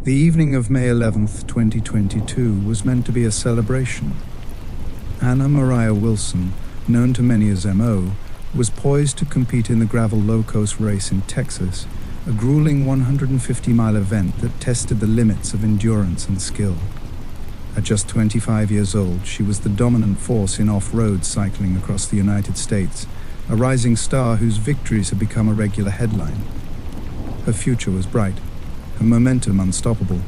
The evening of May 11th, 2022 was meant to be a celebration. Anna Moriah Wilson, known to many as M.O., was poised to compete in the gravel low-coast race in Texas, a grueling 150-mile event that tested the limits of endurance and skill. At just 25 years old, she was the dominant force in off-road cycling across the United States, a rising star whose victories had become a regular headline. Her future was bright, her momentum unstoppable.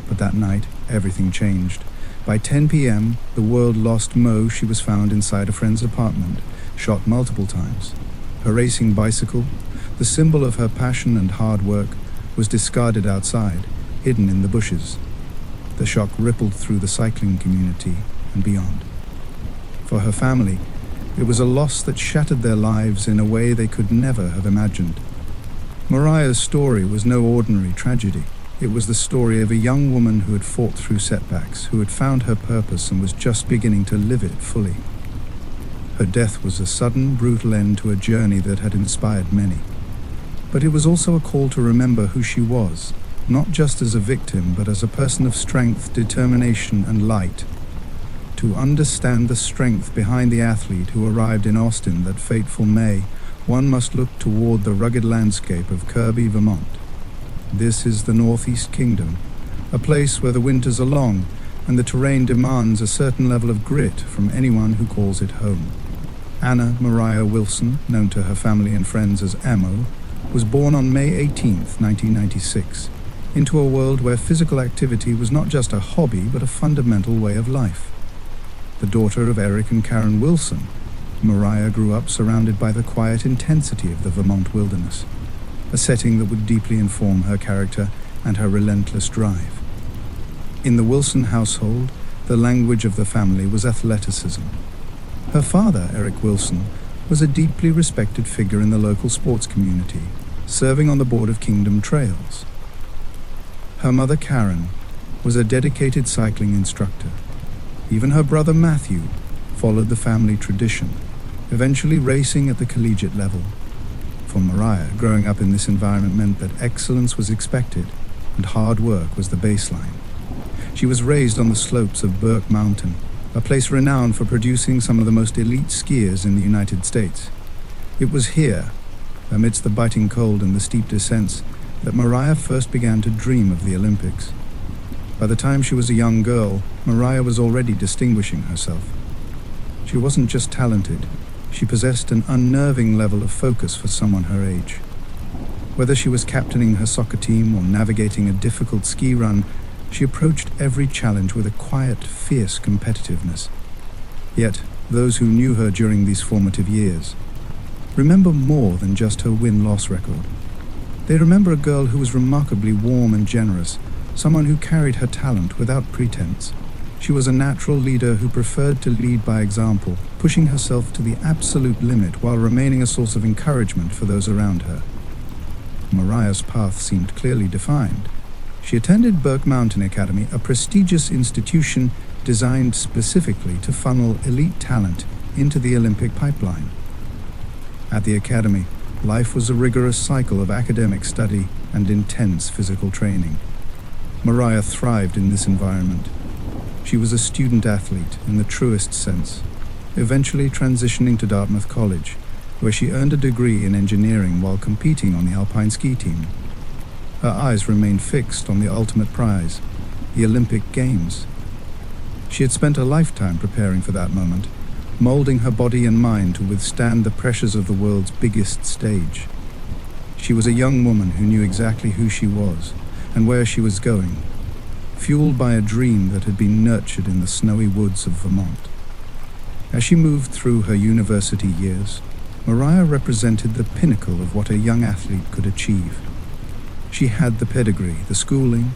But that night, everything changed. By 10 p.m., the world lost Mo. She was found inside a friend's apartment, shot multiple times. Her racing bicycle, the symbol of her passion and hard work, was discarded outside, hidden in the bushes. The shock rippled through the cycling community and beyond. For her family, it was a loss that shattered their lives in a way they could never have imagined. Moriah's story was no ordinary tragedy. It was the story of a young woman who had fought through setbacks, who had found her purpose and was just beginning to live it fully. Her death was a sudden, brutal end to a journey that had inspired many. But it was also a call to remember who she was, not just as a victim, but as a person of strength, determination, and light. To understand the strength behind the athlete who arrived in Austin that fateful May, one must look toward the rugged landscape of Kirby, Vermont. This is the Northeast Kingdom, a place where the winters are long and the terrain demands a certain level of grit from anyone who calls it home. Anna Moriah Wilson, known to her family and friends as Ammo, was born on May 18, 1996, into a world where physical activity was not just a hobby but a fundamental way of life. The daughter of Eric and Karen Wilson, Moriah grew up surrounded by the quiet intensity of the Vermont wilderness, a setting that would deeply inform her character and her relentless drive. In the Wilson household, the language of the family was athleticism. Her father, Eric Wilson, was a deeply respected figure in the local sports community, serving on the board of Kingdom Trails. Her mother, Karen, was a dedicated cycling instructor. Even her brother, Matthew, followed the family tradition, eventually racing at the collegiate level. For Moriah, growing up in this environment meant that excellence was expected and hard work was the baseline. She was raised on the slopes of Burke Mountain, a place renowned for producing some of the most elite skiers in the United States. It was here, amidst the biting cold and the steep descents, that Moriah first began to dream of the Olympics. By the time she was a young girl, Moriah was already distinguishing herself. She wasn't just talented, she possessed an unnerving level of focus for someone her age. Whether she was captaining her soccer team or navigating a difficult ski run, she approached every challenge with a quiet, fierce competitiveness. Yet, those who knew her during these formative years remember more than just her win-loss record. They remember a girl who was remarkably warm and generous, someone who carried her talent without pretense. She was a natural leader who preferred to lead by example, pushing herself to the absolute limit while remaining a source of encouragement for those around her. Moriah's path seemed clearly defined. She attended Burke Mountain Academy, a prestigious institution designed specifically to funnel elite talent into the Olympic pipeline. At the academy, life was a rigorous cycle of academic study and intense physical training. Moriah thrived in this environment. She was a student athlete in the truest sense, eventually transitioning to Dartmouth College, where she earned a degree in engineering while competing on the alpine ski team. Her eyes remained fixed on the ultimate prize, the Olympic Games. She had spent a lifetime preparing for that moment, molding her body and mind to withstand the pressures of the world's biggest stage. She was a young woman who knew exactly who she was and where she was going, fueled by a dream that had been nurtured in the snowy woods of Vermont. As she moved through her university years, Moriah represented the pinnacle of what a young athlete could achieve. She had the pedigree, the schooling,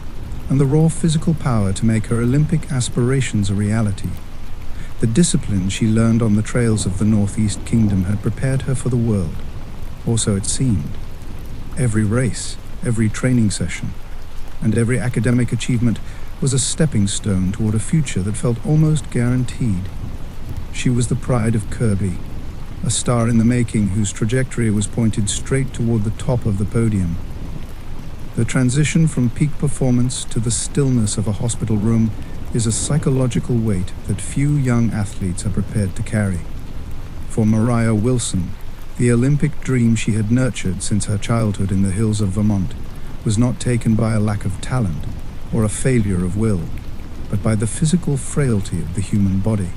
and the raw physical power to make her Olympic aspirations a reality. The discipline she learned on the trails of the Northeast Kingdom had prepared her for the world, or so it seemed. Every race, every training session, and every academic achievement was a stepping stone toward a future that felt almost guaranteed. She was the pride of Kirby, a star in the making whose trajectory was pointed straight toward the top of the podium. The transition from peak performance to the stillness of a hospital room is a psychological weight that few young athletes are prepared to carry. For Moriah Wilson, the Olympic dream she had nurtured since her childhood in the hills of Vermont was not taken by a lack of talent or a failure of will, but by the physical frailty of the human body.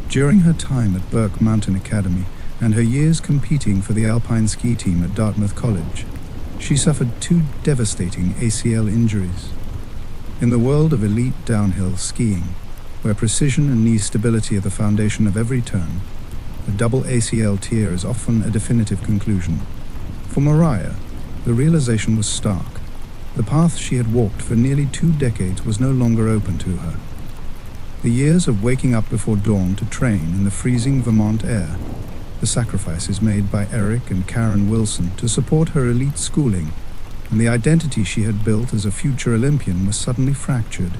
During her time at Burke Mountain Academy and her years competing for the alpine ski team at Dartmouth College, she suffered 2 devastating ACL injuries. In the world of elite downhill skiing, where precision and knee stability are the foundation of every turn, a double ACL tear is often a definitive conclusion. For Moriah, the realization was stark. The path she had walked for nearly 2 decades was no longer open to her. The years of waking up before dawn to train in the freezing Vermont air, the sacrifices made by Eric and Karen Wilson to support her elite schooling, and the identity she had built as a future Olympian was suddenly fractured.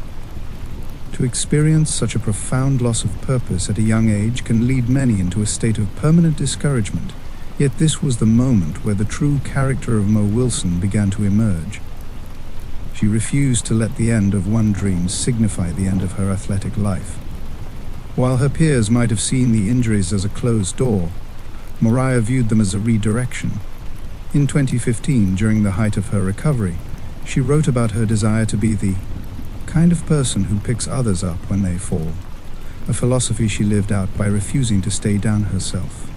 To experience such a profound loss of purpose at a young age can lead many into a state of permanent discouragement, yet this was the moment where the true character of Mo Wilson began to emerge. She refused to let the end of one dream signify the end of her athletic life. While her peers might have seen the injuries as a closed door, Moriah viewed them as a redirection. In 2015, during the height of her recovery, she wrote about her desire to be the kind of person who picks others up when they fall, a philosophy she lived out by refusing to stay down herself.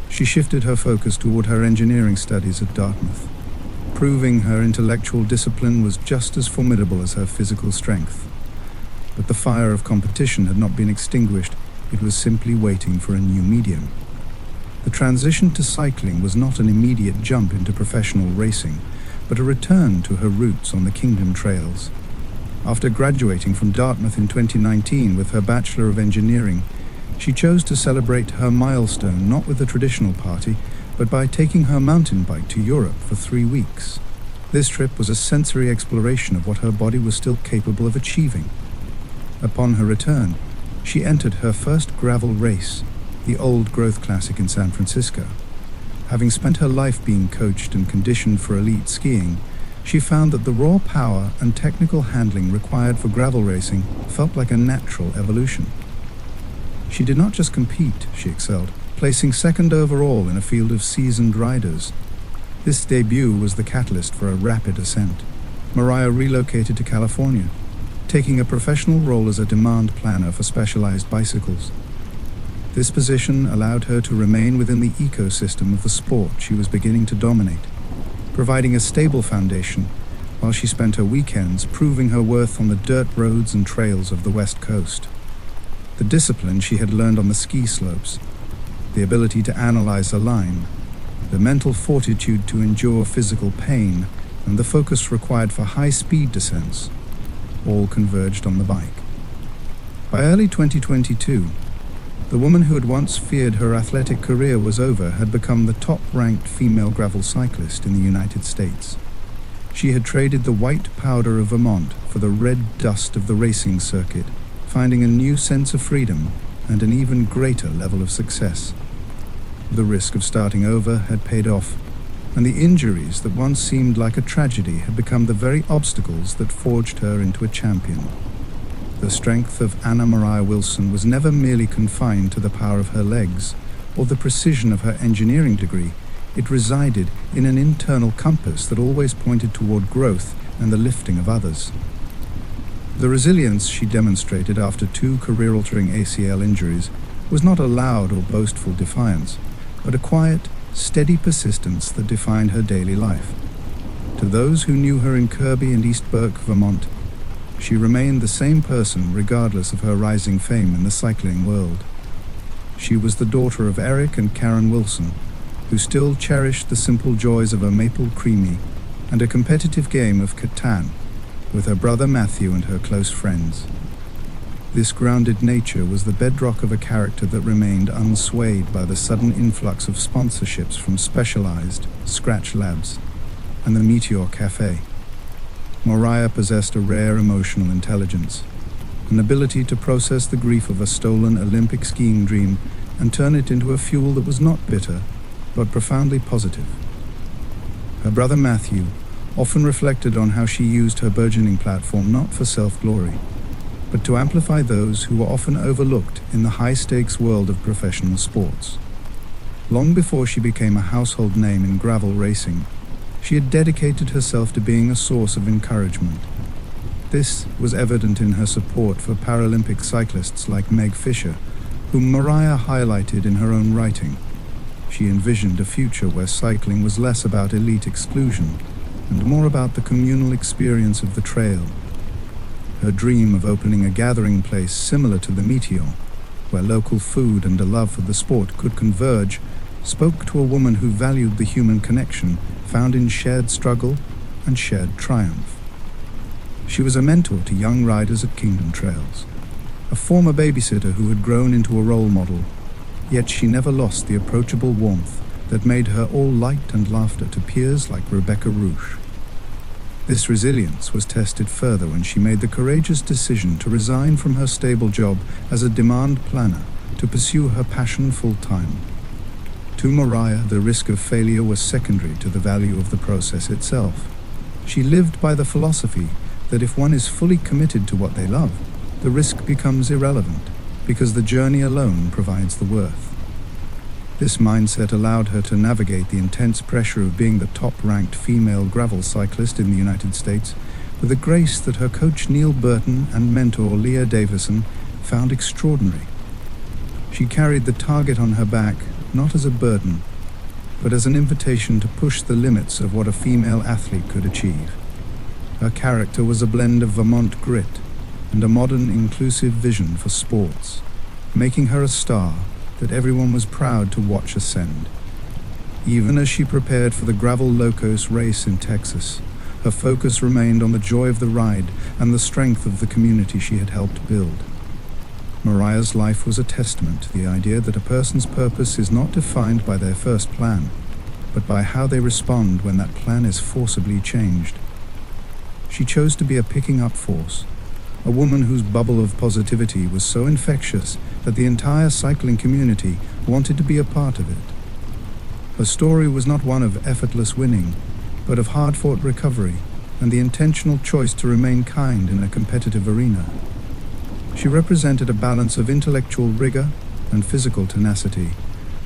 She shifted her focus toward her engineering studies at Dartmouth, proving her intellectual discipline was just as formidable as her physical strength. But the fire of competition had not been extinguished, it was simply waiting for a new medium. The transition to cycling was not an immediate jump into professional racing, but a return to her roots on the Kingdom trails. After graduating from Dartmouth in 2019 with her Bachelor of Engineering, she chose to celebrate her milestone not with a traditional party, but by taking her mountain bike to Europe for 3 weeks. This trip was a sensory exploration of what her body was still capable of achieving. Upon her return, she entered her first gravel race, the Old Growth Classic in San Francisco. Having spent her life being coached and conditioned for elite skiing, she found that the raw power and technical handling required for gravel racing felt like a natural evolution. She did not just compete, she excelled, placing second overall in a field of seasoned riders. This debut was the catalyst for a rapid ascent. Moriah relocated to California, taking a professional role as a demand planner for specialized bicycles. This position allowed her to remain within the ecosystem of the sport she was beginning to dominate, providing a stable foundation while she spent her weekends proving her worth on the dirt roads and trails of the West Coast. The discipline she had learned on the ski slopes, the ability to analyze a line, the mental fortitude to endure physical pain, and the focus required for high-speed descents, all converged on the bike. By early 2022, the woman who had once feared her athletic career was over had become the top-ranked female gravel cyclist in the United States. She had traded the white powder of Vermont for the red dust of the racing circuit, finding a new sense of freedom and an even greater level of success. The risk of starting over had paid off, and the injuries that once seemed like a tragedy had become the very obstacles that forged her into a champion. The strength of Moriah Wilson was never merely confined to the power of her legs or the precision of her engineering degree. It resided in an internal compass that always pointed toward growth and the lifting of others. The resilience she demonstrated after 2 career-altering ACL injuries was not a loud or boastful defiance, but a quiet, steady persistence that defined her daily life. To those who knew her in Kirby and East Burke, Vermont, she remained the same person regardless of her rising fame in the cycling world. She was the daughter of Eric and Karen Wilson, who still cherished the simple joys of a maple creamy and a competitive game of Catan with her brother Matthew and her close friends. This grounded nature was the bedrock of a character that remained unswayed by the sudden influx of sponsorships from Specialized, Scratch Labs, and the Meteor Cafe. Moriah possessed a rare emotional intelligence, an ability to process the grief of a stolen Olympic skiing dream and turn it into a fuel that was not bitter, but profoundly positive. Her brother Matthew, often reflected on how she used her burgeoning platform not for self-glory, but to amplify those who were often overlooked in the high-stakes world of professional sports. Long before she became a household name in gravel racing, she had dedicated herself to being a source of encouragement. This was evident in her support for Paralympic cyclists like Meg Fisher, whom Moriah highlighted in her own writing. She envisioned a future where cycling was less about elite exclusion and more about the communal experience of the trail. Her dream of opening a gathering place similar to the Meteor, where local food and a love for the sport could converge, spoke to a woman who valued the human connection found in shared struggle and shared triumph. She was a mentor to young riders at Kingdom Trails, a former babysitter who had grown into a role model, yet she never lost the approachable warmth that made her all light and laughter to peers like Rebecca Rusch. This resilience was tested further when she made the courageous decision to resign from her stable job as a demand planner to pursue her passion full-time. To Moriah, the risk of failure was secondary to the value of the process itself. She lived by the philosophy that if one is fully committed to what they love, the risk becomes irrelevant, because the journey alone provides the worth. This mindset allowed her to navigate the intense pressure of being the top-ranked female gravel cyclist in the United States with a grace that her coach Neil Burton and mentor Leah Davison found extraordinary. She carried the target on her back not as a burden, but as an invitation to push the limits of what a female athlete could achieve. Her character was a blend of Vermont grit and a modern, inclusive vision for sports, making her a star that everyone was proud to watch ascend. Even as she prepared for the Gravel Locos race in Texas, her focus remained on the joy of the ride and the strength of the community she had helped build. Moriah's life was a testament to the idea that a person's purpose is not defined by their first plan, but by how they respond when that plan is forcibly changed. She chose to be a picking-up force, a woman whose bubble of positivity was so infectious that the entire cycling community wanted to be a part of it. Her story was not one of effortless winning, but of hard-fought recovery and the intentional choice to remain kind in a competitive arena. She represented a balance of intellectual rigor and physical tenacity,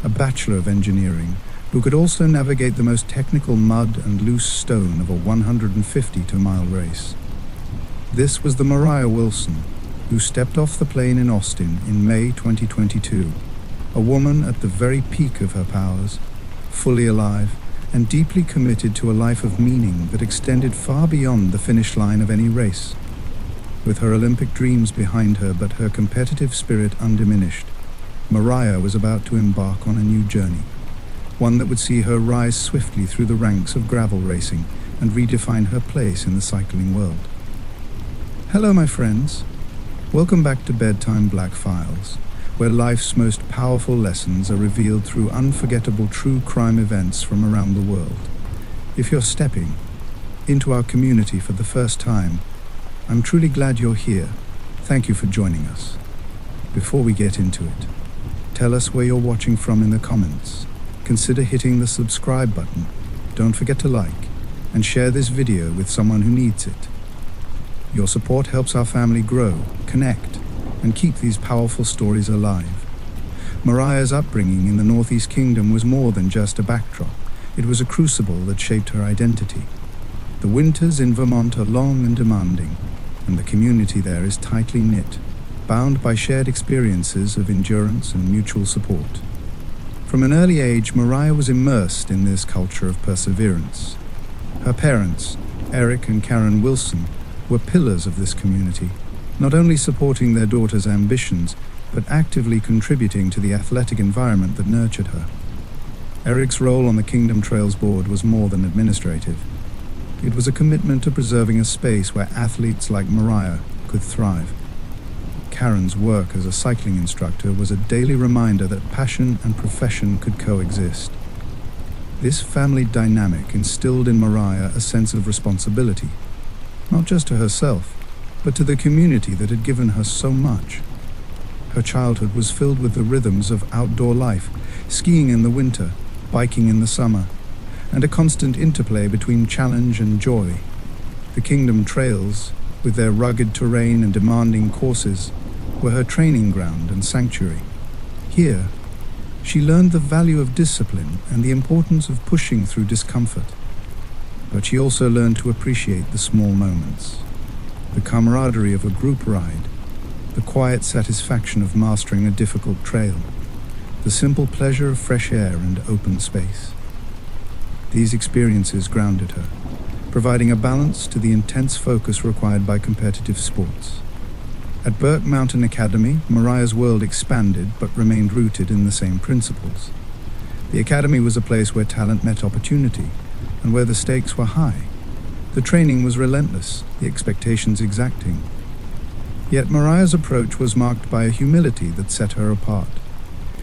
a Bachelor of Engineering who could also navigate the most technical mud and loose stone of a 152-mile race. This was the Moriah Wilson who stepped off the plane in Austin in May 2022, a woman at the very peak of her powers, fully alive and deeply committed to a life of meaning that extended far beyond the finish line of any race. With her Olympic dreams behind her but her competitive spirit undiminished, Moriah was about to embark on a new journey, one that would see her rise swiftly through the ranks of gravel racing and redefine her place in the cycling world. Hello, my friends. Welcome back to Bedtime Black Files, where life's most powerful lessons are revealed through unforgettable true crime events from around the world. If you're stepping into our community for the first time, I'm truly glad you're here. Thank you for joining us. Before we get into it, tell us where you're watching from in the comments. Consider hitting the subscribe button. Don't forget to like and share this video with someone who needs it. Your support helps our family grow, connect, and keep these powerful stories alive. Moriah's upbringing in the Northeast Kingdom was more than just a backdrop. It was a crucible that shaped her identity. The winters in Vermont are long and demanding, and the community there is tightly knit, bound by shared experiences of endurance and mutual support. From an early age, Moriah was immersed in this culture of perseverance. Her parents, Eric and Karen Wilson, were pillars of this community, not only supporting their daughter's ambitions, but actively contributing to the athletic environment that nurtured her. Eric's role on the Kingdom Trails board was more than administrative. It was a commitment to preserving a space where athletes like Moriah could thrive. Karen's work as a cycling instructor was a daily reminder that passion and profession could coexist. This family dynamic instilled in Moriah a sense of responsibility, not just to herself, but to the community that had given her so much. Her childhood was filled with the rhythms of outdoor life, skiing in the winter, biking in the summer, and a constant interplay between challenge and joy. The Kingdom Trails, with their rugged terrain and demanding courses, were her training ground and sanctuary. Here, she learned the value of discipline and the importance of pushing through discomfort. But she also learned to appreciate the small moments, the camaraderie of a group ride, the quiet satisfaction of mastering a difficult trail, the simple pleasure of fresh air and open space. These experiences grounded her, providing a balance to the intense focus required by competitive sports. At Burke Mountain Academy, Moriah's world expanded but remained rooted in the same principles. The academy was a place where talent met opportunity and where the stakes were high. The training was relentless, the expectations exacting. Yet Moriah's approach was marked by a humility that set her apart.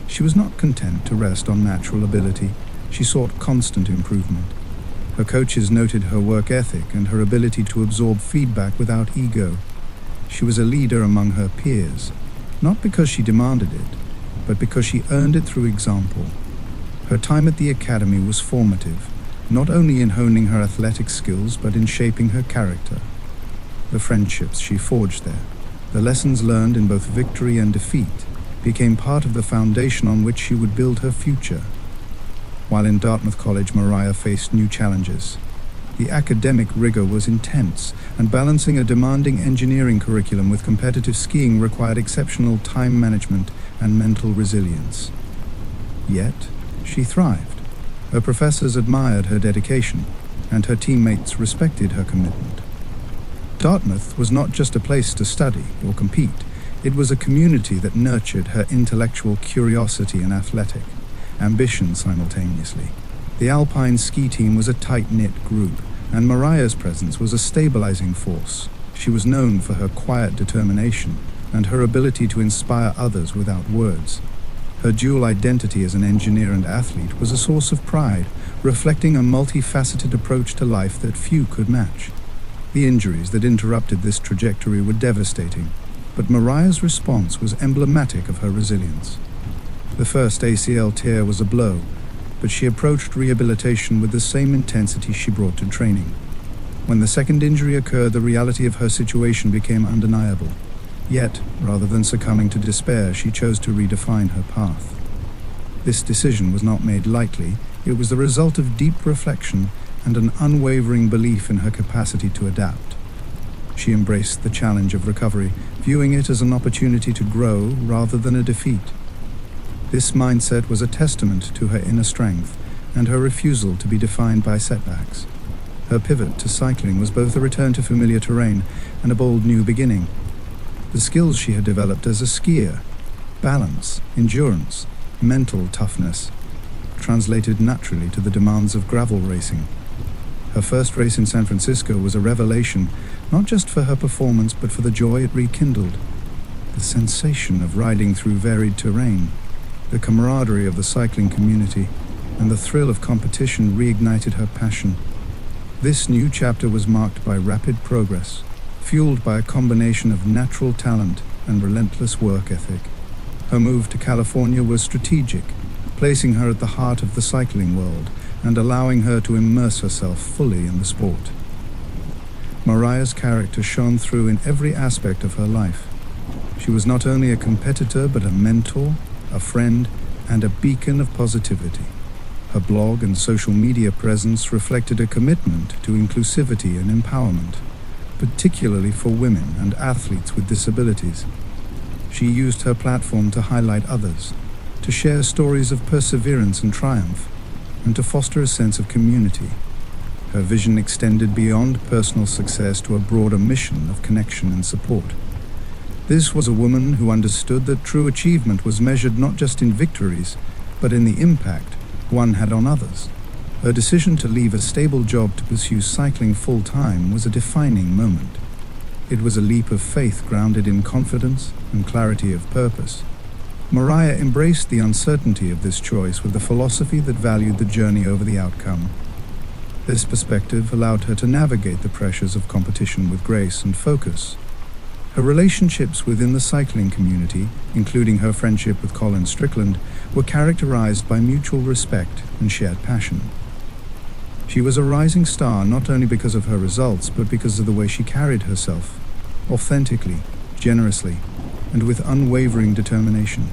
She was not content to rest on natural ability. She sought constant improvement. Her coaches noted her work ethic and her ability to absorb feedback without ego. She was a leader among her peers, not because she demanded it, but because she earned it through example. Her time at the academy was formative, not only in honing her athletic skills, but in shaping her character. The friendships she forged there, the lessons learned in both victory and defeat, became part of the foundation on which she would build her future. While in Dartmouth College, Moriah faced new challenges. The academic rigor was intense, and balancing a demanding engineering curriculum with competitive skiing required exceptional time management and mental resilience. Yet, she thrived. Her professors admired her dedication, and her teammates respected her commitment. Dartmouth was not just a place to study or compete, it was a community that nurtured her intellectual curiosity and athletic ambition simultaneously. The Alpine ski team was a tight-knit group, and Moriah's presence was a stabilizing force. She was known for her quiet determination and her ability to inspire others without words. Her dual identity as an engineer and athlete was a source of pride, reflecting a multifaceted approach to life that few could match. The injuries that interrupted this trajectory were devastating, but Moriah's response was emblematic of her resilience. The first ACL tear was a blow, but she approached rehabilitation with the same intensity she brought to training. When the second injury occurred, the reality of her situation became undeniable. Yet, rather than succumbing to despair, she chose to redefine her path. This decision was not made lightly. It was the result of deep reflection and an unwavering belief in her capacity to adapt. She embraced the challenge of recovery, viewing it as an opportunity to grow rather than a defeat. This mindset was a testament to her inner strength and her refusal to be defined by setbacks. Her pivot to cycling was both a return to familiar terrain and a bold new beginning. The skills she had developed as a skier, balance, endurance, mental toughness, translated naturally to the demands of gravel racing. Her first race in San Francisco was a revelation, not just for her performance but for the joy it rekindled. The sensation of riding through varied terrain, the camaraderie of the cycling community, and the thrill of competition reignited her passion. This new chapter was marked by rapid progress, fueled by a combination of natural talent and relentless work ethic. Her move to California was strategic, placing her at the heart of the cycling world and allowing her to immerse herself fully in the sport. Moriah's character shone through in every aspect of her life. She was not only a competitor but a mentor, a friend, and a beacon of positivity. Her blog and social media presence reflected a commitment to inclusivity and empowerment, particularly for women and athletes with disabilities. She used her platform to highlight others, to share stories of perseverance and triumph, and to foster a sense of community. Her vision extended beyond personal success to a broader mission of connection and support. This was a woman who understood that true achievement was measured not just in victories, but in the impact one had on others. Her decision to leave a stable job to pursue cycling full-time was a defining moment. It was a leap of faith grounded in confidence and clarity of purpose. Moriah embraced the uncertainty of this choice with a philosophy that valued the journey over the outcome. This perspective allowed her to navigate the pressures of competition with grace and focus. Her relationships within the cycling community, including her friendship with Colin Strickland, were characterized by mutual respect and shared passion. She was a rising star not only because of her results, but because of the way she carried herself, authentically, generously, and with unwavering determination.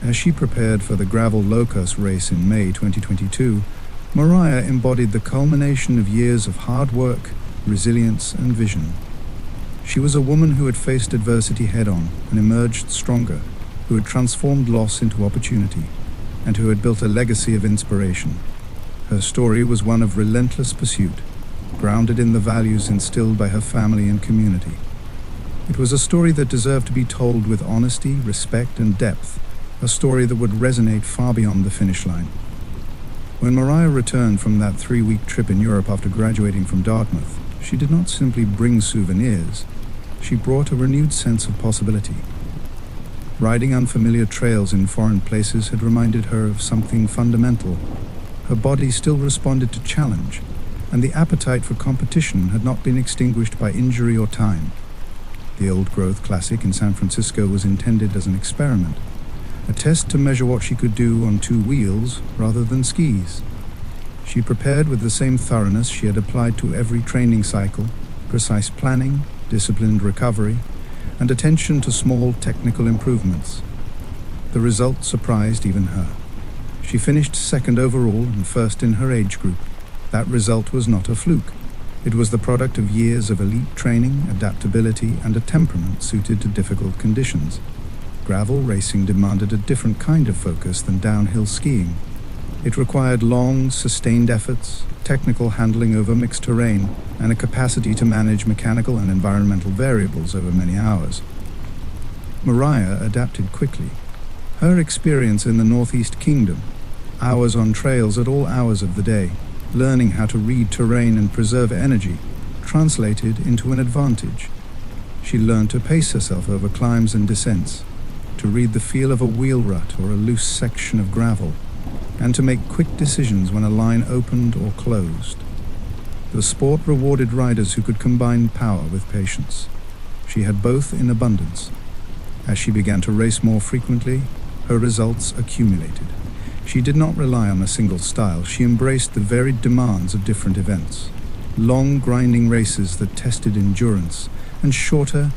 As she prepared for the Gravel Locos race in May 2022, Moriah embodied the culmination of years of hard work, resilience, and vision. She was a woman who had faced adversity head-on and emerged stronger, who had transformed loss into opportunity, and who had built a legacy of inspiration. Her story was one of relentless pursuit, grounded in the values instilled by her family and community. It was a story that deserved to be told with honesty, respect, and depth, a story that would resonate far beyond the finish line. When Moriah returned from that 3-week trip in Europe after graduating from Dartmouth, she did not simply bring souvenirs, she brought a renewed sense of possibility. Riding unfamiliar trails in foreign places had reminded her of something fundamental. Her body still responded to challenge, and the appetite for competition had not been extinguished by injury or time. The Old Growth Classic in San Francisco was intended as an experiment, a test to measure what she could do on 2 wheels rather than skis. She prepared with the same thoroughness she had applied to every training cycle, precise planning, disciplined recovery, and attention to small technical improvements. The result surprised even her. She finished second overall and first in her age group. That result was not a fluke. It was the product of years of elite training, adaptability, and a temperament suited to difficult conditions. Gravel racing demanded a different kind of focus than downhill skiing. It required long, sustained efforts, technical handling over mixed terrain, and a capacity to manage mechanical and environmental variables over many hours. Moriah adapted quickly. Her experience in the Northeast Kingdom, hours on trails at all hours of the day, learning how to read terrain and preserve energy, translated into an advantage. She learned to pace herself over climbs and descents, to read the feel of a wheel rut or a loose section of gravel, and to make quick decisions when a line opened or closed. The sport rewarded riders who could combine power with patience. She had both in abundance. As she began to race more frequently, her results accumulated. She did not rely on a single style. She embraced the varied demands of different events. Long, grinding races that tested endurance, and shorter,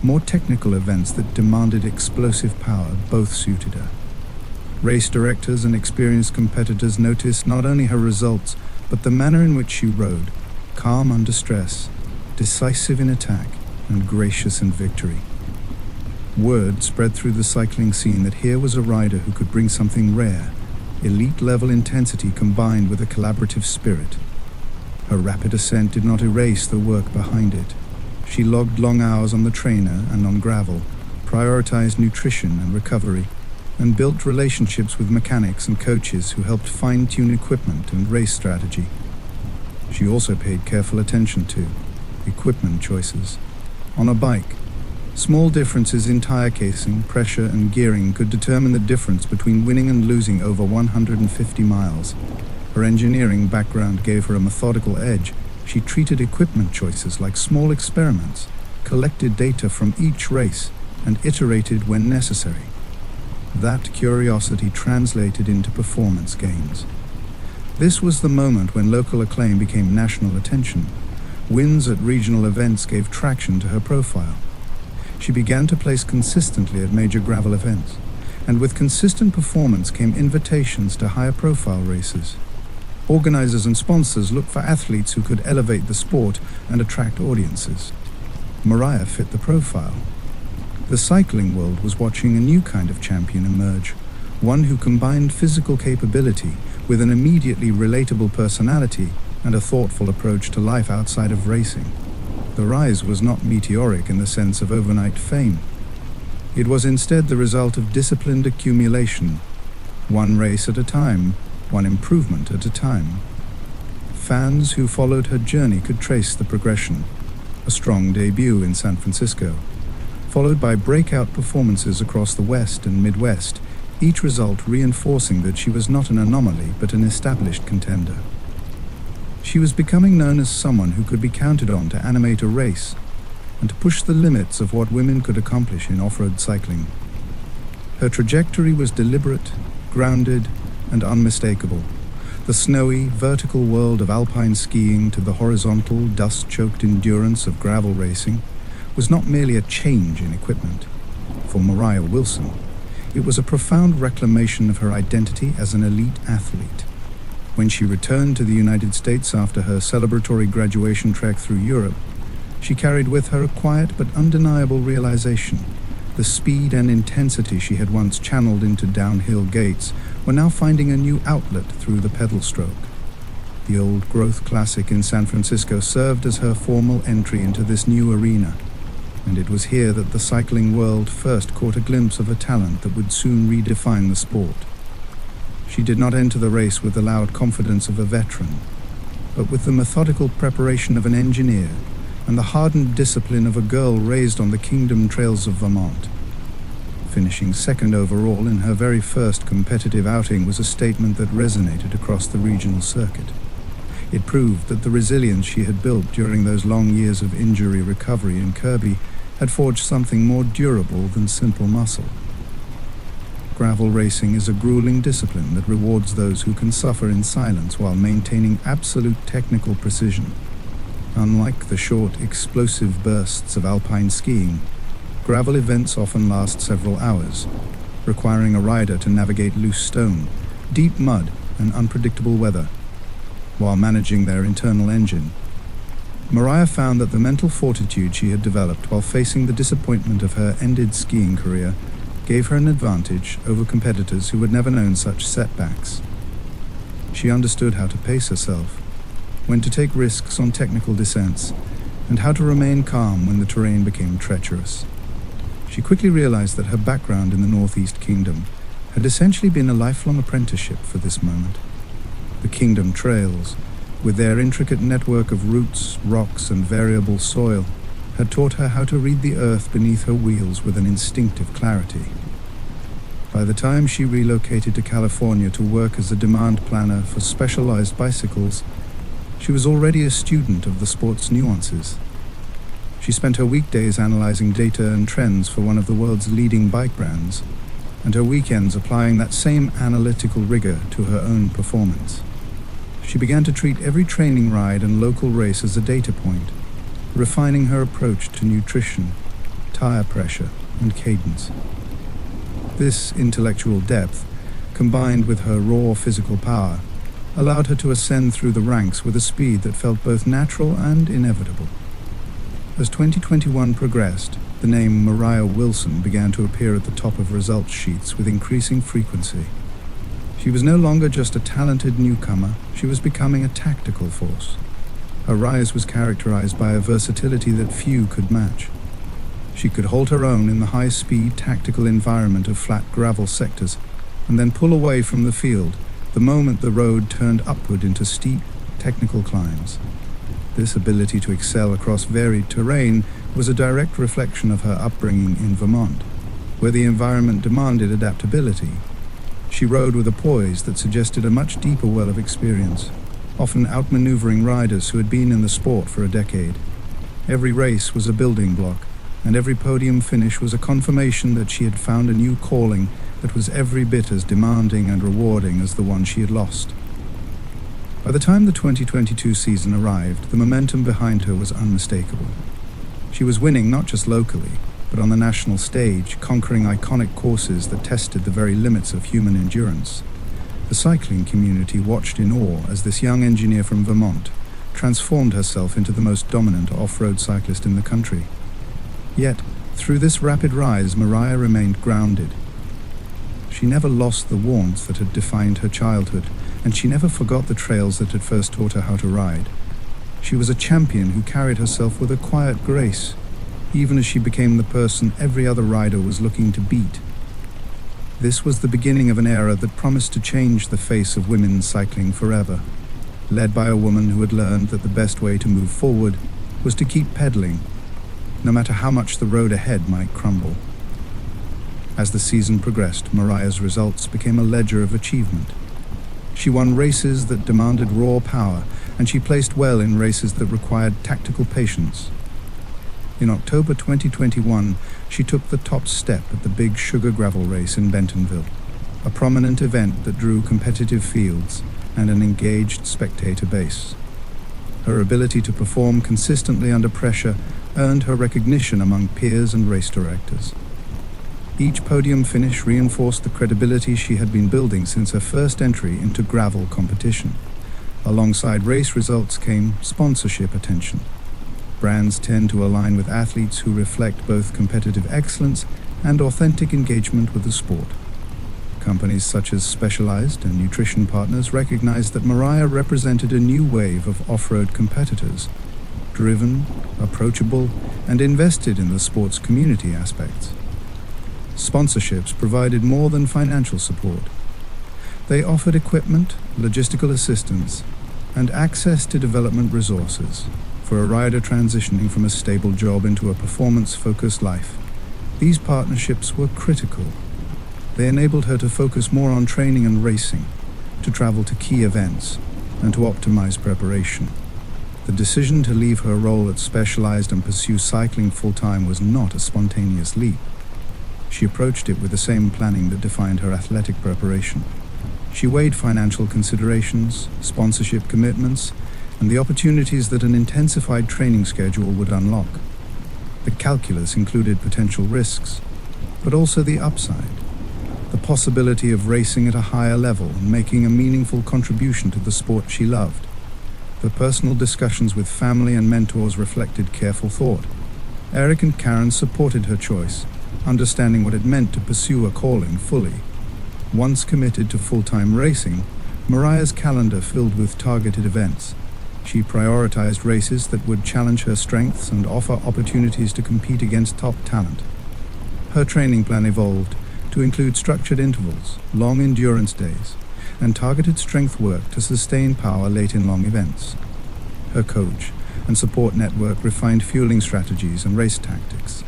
more technical events that demanded explosive power both suited her. Race directors and experienced competitors noticed not only her results, but the manner in which she rode, calm under stress, decisive in attack, and gracious in victory. Word spread through the cycling scene that here was a rider who could bring something rare, elite-level intensity combined with a collaborative spirit. Her rapid ascent did not erase the work behind it. She logged long hours on the trainer and on gravel, prioritized nutrition and recovery, and built relationships with mechanics and coaches who helped fine-tune equipment and race strategy. She also paid careful attention to equipment choices. On a bike, small differences in tire casing, pressure, and gearing could determine the difference between winning and losing over 150 miles. Her engineering background gave her a methodical edge. She treated equipment choices like small experiments, collected data from each race, and iterated when necessary. That curiosity translated into performance gains. This was the moment when local acclaim became national attention. Wins at regional events gave traction to her profile. She began to place consistently at major gravel events, and with consistent performance came invitations to higher-profile races. Organizers and sponsors looked for athletes who could elevate the sport and attract audiences. Moriah fit the profile. The cycling world was watching a new kind of champion emerge, one who combined physical capability with an immediately relatable personality and a thoughtful approach to life outside of racing. The rise was not meteoric in the sense of overnight fame. It was instead the result of disciplined accumulation, one race at a time, one improvement at a time. Fans who followed her journey could trace the progression. A strong debut in San Francisco, followed by breakout performances across the West and Midwest, each result reinforcing that she was not an anomaly but an established contender. She was becoming known as someone who could be counted on to animate a race and to push the limits of what women could accomplish in off-road cycling. Her trajectory was deliberate, grounded, and unmistakable. The snowy, vertical world of alpine skiing to the horizontal, dust-choked endurance of gravel racing was not merely a change in equipment. For Moriah Wilson, it was a profound reclamation of her identity as an elite athlete. When she returned to the United States after her celebratory graduation trek through Europe, she carried with her a quiet but undeniable realization. The speed and intensity she had once channeled into downhill gaits were now finding a new outlet through the pedal stroke. The Old Growth Classic in San Francisco served as her formal entry into this new arena, and it was here that the cycling world first caught a glimpse of a talent that would soon redefine the sport. She did not enter the race with the loud confidence of a veteran, but with the methodical preparation of an engineer and the hardened discipline of a girl raised on the kingdom trails of Vermont. Finishing second overall in her very first competitive outing was a statement that resonated across the regional circuit. It proved that the resilience she had built during those long years of injury recovery in Kirby had forged something more durable than simple muscle. Gravel racing is a grueling discipline that rewards those who can suffer in silence while maintaining absolute technical precision. Unlike the short, explosive bursts of alpine skiing, gravel events often last several hours, requiring a rider to navigate loose stone, deep mud, and unpredictable weather, while managing their internal engine. Moriah found that the mental fortitude she had developed while facing the disappointment of her ended skiing career gave her an advantage over competitors who had never known such setbacks. She understood how to pace herself, when to take risks on technical descents, and how to remain calm when the terrain became treacherous. She quickly realized that her background in the Northeast Kingdom had essentially been a lifelong apprenticeship for this moment. The Kingdom trails, with their intricate network of roots, rocks, and variable soil, had taught her how to read the earth beneath her wheels with an instinctive clarity. By the time she relocated to California to work as a demand planner for specialized bicycles, she was already a student of the sport's nuances. She spent her weekdays analyzing data and trends for one of the world's leading bike brands, and her weekends applying that same analytical rigor to her own performance. She began to treat every training ride and local race as a data point, refining her approach to nutrition, tire pressure, and cadence. This intellectual depth, combined with her raw physical power, allowed her to ascend through the ranks with a speed that felt both natural and inevitable. As 2021 progressed, the name Moriah Wilson began to appear at the top of results sheets with increasing frequency. She was no longer just a talented newcomer, she was becoming a tactical force. Her rise was characterized by a versatility that few could match. She could hold her own in the high-speed, tactical environment of flat gravel sectors, and then pull away from the field the moment the road turned upward into steep, technical climbs. This ability to excel across varied terrain was a direct reflection of her upbringing in Vermont, where the environment demanded adaptability. She rode with a poise that suggested a much deeper well of experience, often outmaneuvering riders who had been in the sport for a decade. Every race was a building block, and every podium finish was a confirmation that she had found a new calling that was every bit as demanding and rewarding as the one she had lost. By the time the 2022 season arrived, the momentum behind her was unmistakable. She was winning not just locally, but on the national stage, conquering iconic courses that tested the very limits of human endurance. The cycling community watched in awe as this young engineer from Vermont transformed herself into the most dominant off-road cyclist in the country. Yet, through this rapid rise, Moriah remained grounded. She never lost the warmth that had defined her childhood, and she never forgot the trails that had first taught her how to ride. She was a champion who carried herself with a quiet grace, even as she became the person every other rider was looking to beat. This was the beginning of an era that promised to change the face of women's cycling forever, led by a woman who had learned that the best way to move forward was to keep pedaling, no matter how much the road ahead might crumble. As the season progressed, Moriah's results became a ledger of achievement. She won races that demanded raw power, and she placed well in races that required tactical patience. In October 2021, she took the top step at the Big Sugar Gravel Race in Bentonville, a prominent event that drew competitive fields, and an engaged spectator base. Her ability to perform consistently under pressure earned her recognition among peers and race directors. Each podium finish reinforced the credibility she had been building since her first entry into gravel competition. Alongside race results came sponsorship attention. Brands tend to align with athletes who reflect both competitive excellence and authentic engagement with the sport. Companies such as Specialized and Nutrition Partners recognized that Moriah represented a new wave of off-road competitors, driven, approachable, and invested in the sport's community aspects. Sponsorships provided more than financial support. They offered equipment, logistical assistance, and access to development resources for a rider transitioning from a stable job into a performance-focused life. These partnerships were critical. They enabled her to focus more on training and racing, to travel to key events, and to optimize preparation. The decision to leave her role at Specialized and pursue cycling full-time was not a spontaneous leap. She approached it with the same planning that defined her athletic preparation. She weighed financial considerations, sponsorship commitments, and the opportunities that an intensified training schedule would unlock. The calculus included potential risks, but also the upside, the possibility of racing at a higher level and making a meaningful contribution to the sport she loved. The personal discussions with family and mentors reflected careful thought. Eric and Karen supported her choice, understanding what it meant to pursue a calling fully. Once committed to full-time racing, Moriah's calendar filled with targeted events. She prioritized races that would challenge her strengths and offer opportunities to compete against top talent. Her training plan evolved to include structured intervals, long endurance days, and targeted strength work to sustain power late in long events. Her coach and support network refined fueling strategies and race tactics.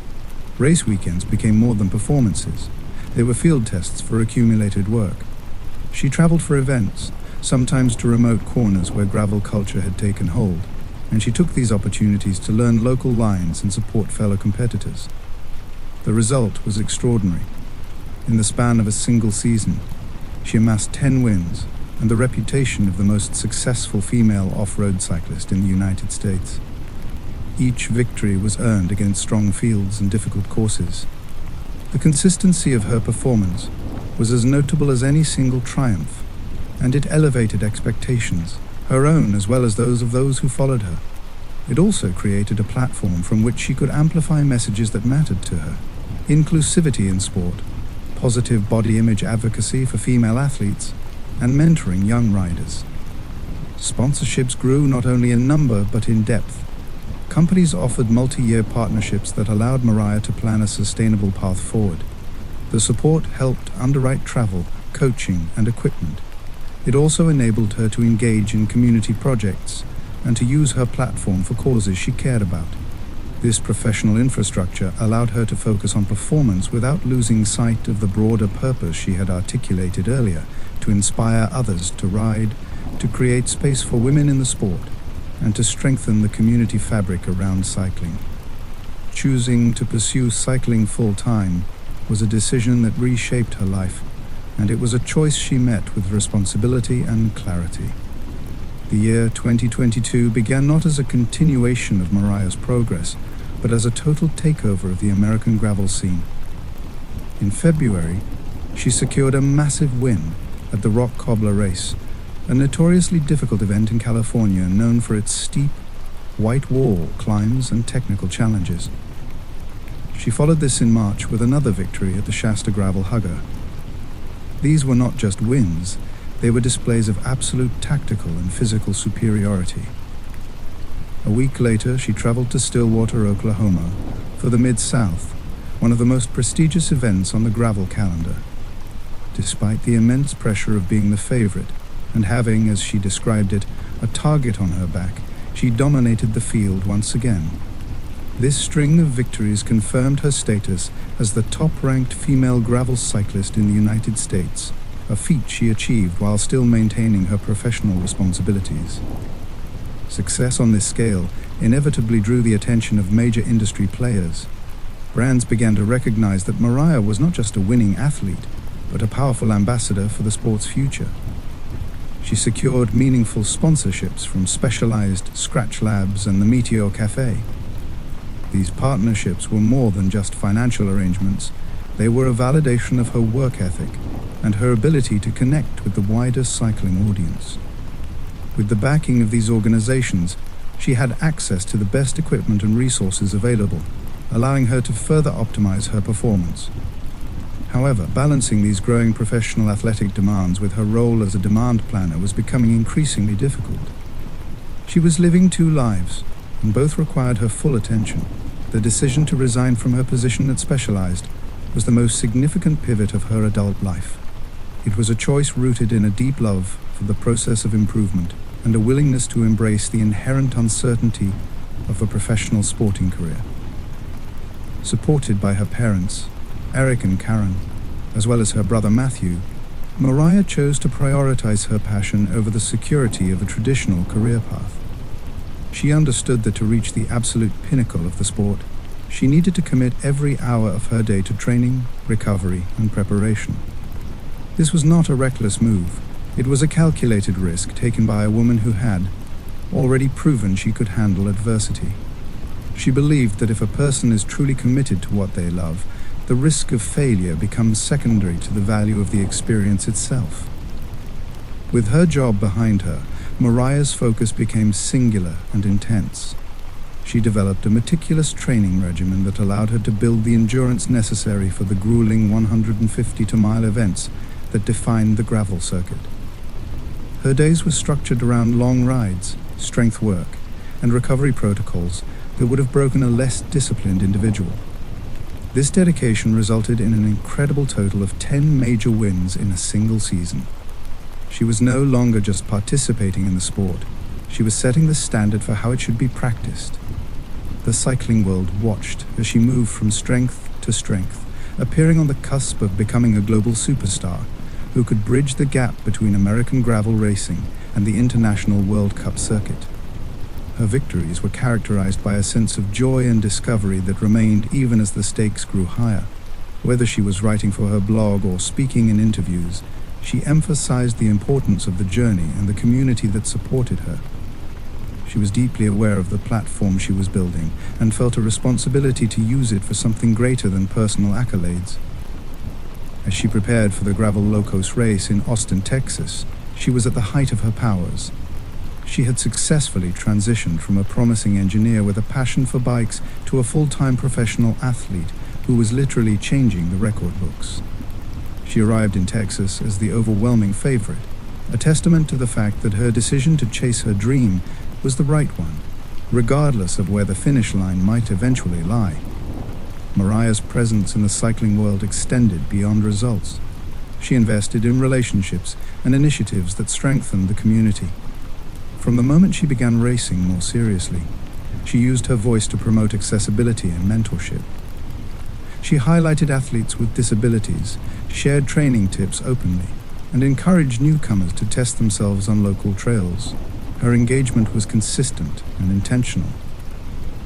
Race weekends became more than performances. They were field tests for accumulated work. She traveled for events, sometimes to remote corners where gravel culture had taken hold, and she took these opportunities to learn local lines and support fellow competitors. The result was extraordinary. In the span of a single season, she amassed 10 wins and the reputation of the most successful female off-road cyclist in the United States. Each victory was earned against strong fields and difficult courses. The consistency of her performance was as notable as any single triumph, and it elevated expectations, her own as well as those of those who followed her. It also created a platform from which she could amplify messages that mattered to her: inclusivity in sport, positive body image advocacy for female athletes, and mentoring young riders. Sponsorships grew not only in number but in depth. Companies offered multi-year partnerships that allowed Moriah to plan a sustainable path forward. The support helped underwrite travel, coaching, and equipment. It also enabled her to engage in community projects and to use her platform for causes she cared about. This professional infrastructure allowed her to focus on performance without losing sight of the broader purpose she had articulated earlier: to inspire others to ride, to create space for women in the sport, and to strengthen the community fabric around cycling. Choosing to pursue cycling full-time was a decision that reshaped her life, and it was a choice she met with responsibility and clarity. The year 2022 began not as a continuation of Moriah's progress, but as a total takeover of the American gravel scene. In February, she secured a massive win at the Rock Cobbler Race, a notoriously difficult event in California known for its steep, white wall climbs and technical challenges. She followed this in March with another victory at the Shasta Gravel Hugger. These were not just wins, they were displays of absolute tactical and physical superiority. A week later, she traveled to Stillwater, Oklahoma, for the Mid-South, one of the most prestigious events on the gravel calendar. Despite the immense pressure of being the favorite, and having, as she described it, a target on her back, she dominated the field once again. This string of victories confirmed her status as the top-ranked female gravel cyclist in the United States, a feat she achieved while still maintaining her professional responsibilities. Success on this scale inevitably drew the attention of major industry players. Brands began to recognize that Moriah was not just a winning athlete, but a powerful ambassador for the sport's future. She secured meaningful sponsorships from Specialized, Scratch Labs, and the Meteor Cafe. These partnerships were more than just financial arrangements. They were a validation of her work ethic and her ability to connect with the wider cycling audience. With the backing of these organizations, she had access to the best equipment and resources available, allowing her to further optimize her performance. However, balancing these growing professional athletic demands with her role as a demand planner was becoming increasingly difficult. She was living two lives, and both required her full attention. The decision to resign from her position at Specialized was the most significant pivot of her adult life. It was a choice rooted in a deep love for the process of improvement and a willingness to embrace the inherent uncertainty of a professional sporting career. Supported by her parents, Eric and Karen, as well as her brother Matthew, Moriah chose to prioritize her passion over the security of a traditional career path. She understood that to reach the absolute pinnacle of the sport, she needed to commit every hour of her day to training, recovery, and preparation. This was not a reckless move. It was a calculated risk taken by a woman who had already proven she could handle adversity. She believed that if a person is truly committed to what they love, the risk of failure becomes secondary to the value of the experience itself. With her job behind her, Moriah's focus became singular and intense. She developed a meticulous training regimen that allowed her to build the endurance necessary for the grueling 150-mile events that defined the gravel circuit. Her days were structured around long rides, strength work, and recovery protocols that would have broken a less disciplined individual. This dedication resulted in an incredible total of 10 major wins in a single season. She was no longer just participating in the sport, she was setting the standard for how it should be practiced. The cycling world watched as she moved from strength to strength, appearing on the cusp of becoming a global superstar who could bridge the gap between American gravel racing and the international World Cup circuit. Her victories were characterized by a sense of joy and discovery that remained even as the stakes grew higher. Whether she was writing for her blog or speaking in interviews, she emphasized the importance of the journey and the community that supported her. She was deeply aware of the platform she was building and felt a responsibility to use it for something greater than personal accolades. As she prepared for the Gravel Locos race in Austin, Texas, she was at the height of her powers. She had successfully transitioned from a promising engineer with a passion for bikes to a full-time professional athlete who was literally changing the record books. She arrived in Texas as the overwhelming favorite, a testament to the fact that her decision to chase her dream was the right one, regardless of where the finish line might eventually lie. Moriah's presence in the cycling world extended beyond results. She invested in relationships and initiatives that strengthened the community. From the moment she began racing more seriously, she used her voice to promote accessibility and mentorship. She highlighted athletes with disabilities, shared training tips openly, and encouraged newcomers to test themselves on local trails. Her engagement was consistent and intentional.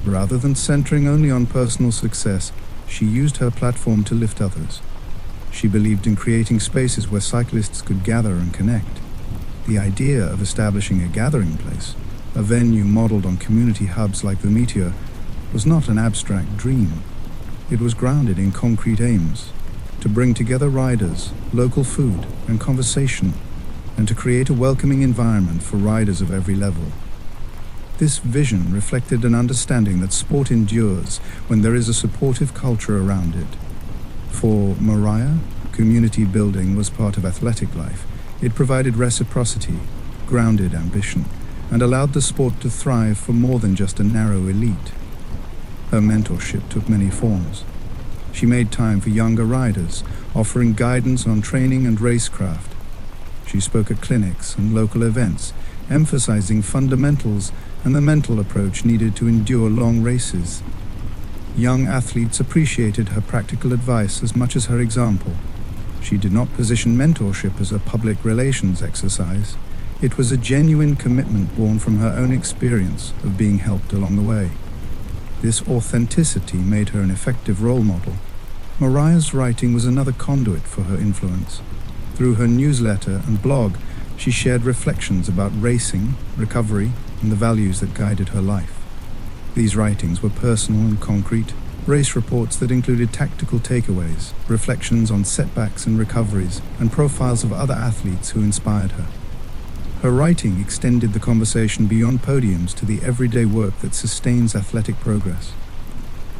Rather than centering only on personal success, she used her platform to lift others. She believed in creating spaces where cyclists could gather and connect. The idea of establishing a gathering place, a venue modeled on community hubs like the Meteor, was not an abstract dream. It was grounded in concrete aims: to bring together riders, local food, and conversation, and to create a welcoming environment for riders of every level. This vision reflected an understanding that sport endures when there is a supportive culture around it. For Moriah, community building was part of athletic life. It provided reciprocity, grounded ambition, and allowed the sport to thrive for more than just a narrow elite. Her mentorship took many forms. She made time for younger riders, offering guidance on training and racecraft. She spoke at clinics and local events, emphasizing fundamentals and the mental approach needed to endure long races. Young athletes appreciated her practical advice as much as her example. She did not position mentorship as a public relations exercise. It was a genuine commitment born from her own experience of being helped along the way. This authenticity made her an effective role model. Moriah's writing was another conduit for her influence. Through her newsletter and blog, She shared reflections about racing, recovery, and the values that guided her life. These writings were personal and concrete, race reports that included tactical takeaways, reflections on setbacks and recoveries, and profiles of other athletes who inspired her. Her writing extended the conversation beyond podiums to the everyday work that sustains athletic progress.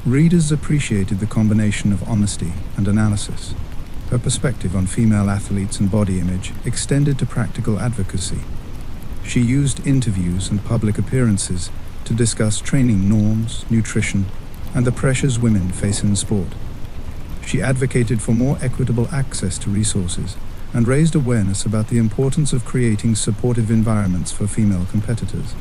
Readers appreciated the combination of honesty and analysis. Her perspective on female athletes and body image extended to practical advocacy. She used interviews and public appearances to discuss training norms, nutrition, and the pressures women face in sport. She advocated for more equitable access to resources and raised awareness about the importance of creating supportive environments for female competitors.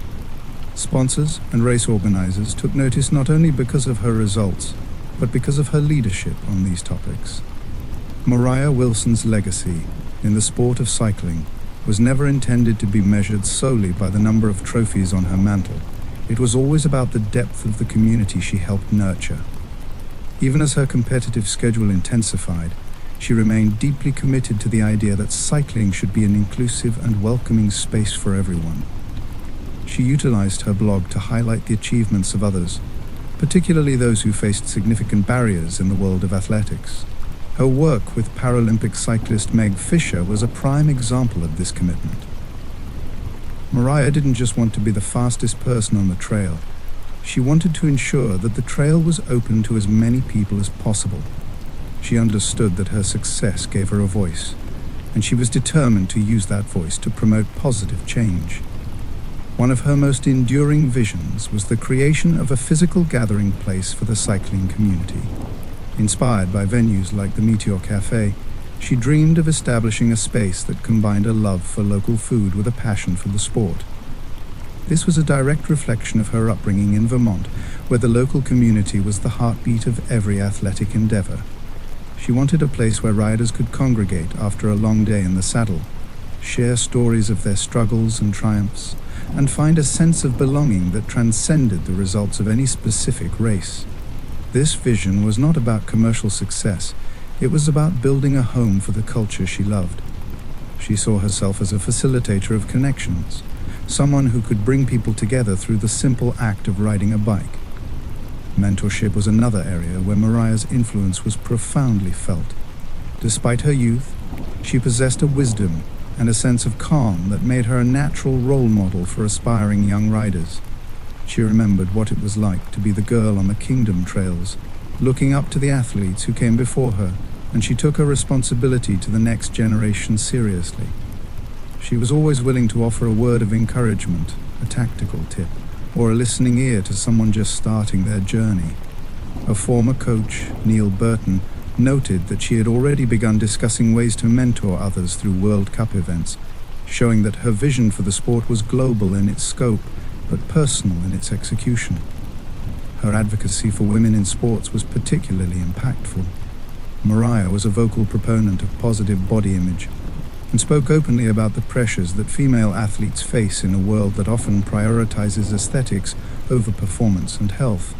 Sponsors and race organizers took notice not only because of her results, but because of her leadership on these topics. Moriah Wilson's legacy in the sport of cycling was never intended to be measured solely by the number of trophies on her mantle. It was always about the depth of the community she helped nurture. Even as her competitive schedule intensified, she remained deeply committed to the idea that cycling should be an inclusive and welcoming space for everyone. She utilized her blog to highlight the achievements of others, particularly those who faced significant barriers in the world of athletics. Her work with Paralympic cyclist Meg Fisher was a prime example of this commitment. Moriah didn't just want to be the fastest person on the trail. She wanted to ensure that the trail was open to as many people as possible. She understood that her success gave her a voice, and she was determined to use that voice to promote positive change. One of her most enduring visions was the creation of a physical gathering place for the cycling community. Inspired by venues like the Meteor Cafe, she dreamed of establishing a space that combined a love for local food with a passion for the sport. This was a direct reflection of her upbringing in Vermont, where the local community was the heartbeat of every athletic endeavor. She wanted a place where riders could congregate after a long day in the saddle, share stories of their struggles and triumphs, and find a sense of belonging that transcended the results of any specific race. This vision was not about commercial success. It was about building a home for the culture she loved. She saw herself as a facilitator of connections, someone who could bring people together through the simple act of riding a bike. Mentorship was another area where Moriah's influence was profoundly felt. Despite her youth, she possessed a wisdom and a sense of calm that made her a natural role model for aspiring young riders. She remembered what it was like to be the girl on the kingdom trails, looking up to the athletes who came before her, and she took her responsibility to the next generation seriously. She was always willing to offer a word of encouragement, a tactical tip, or a listening ear to someone just starting their journey. A former coach, Neil Burton, noted that she had already begun discussing ways to mentor others through World Cup events, showing that her vision for the sport was global in its scope, but personal in its execution. Her advocacy for women in sports was particularly impactful. Moriah was a vocal proponent of positive body image and spoke openly about the pressures that female athletes face in a world that often prioritizes aesthetics over performance and health.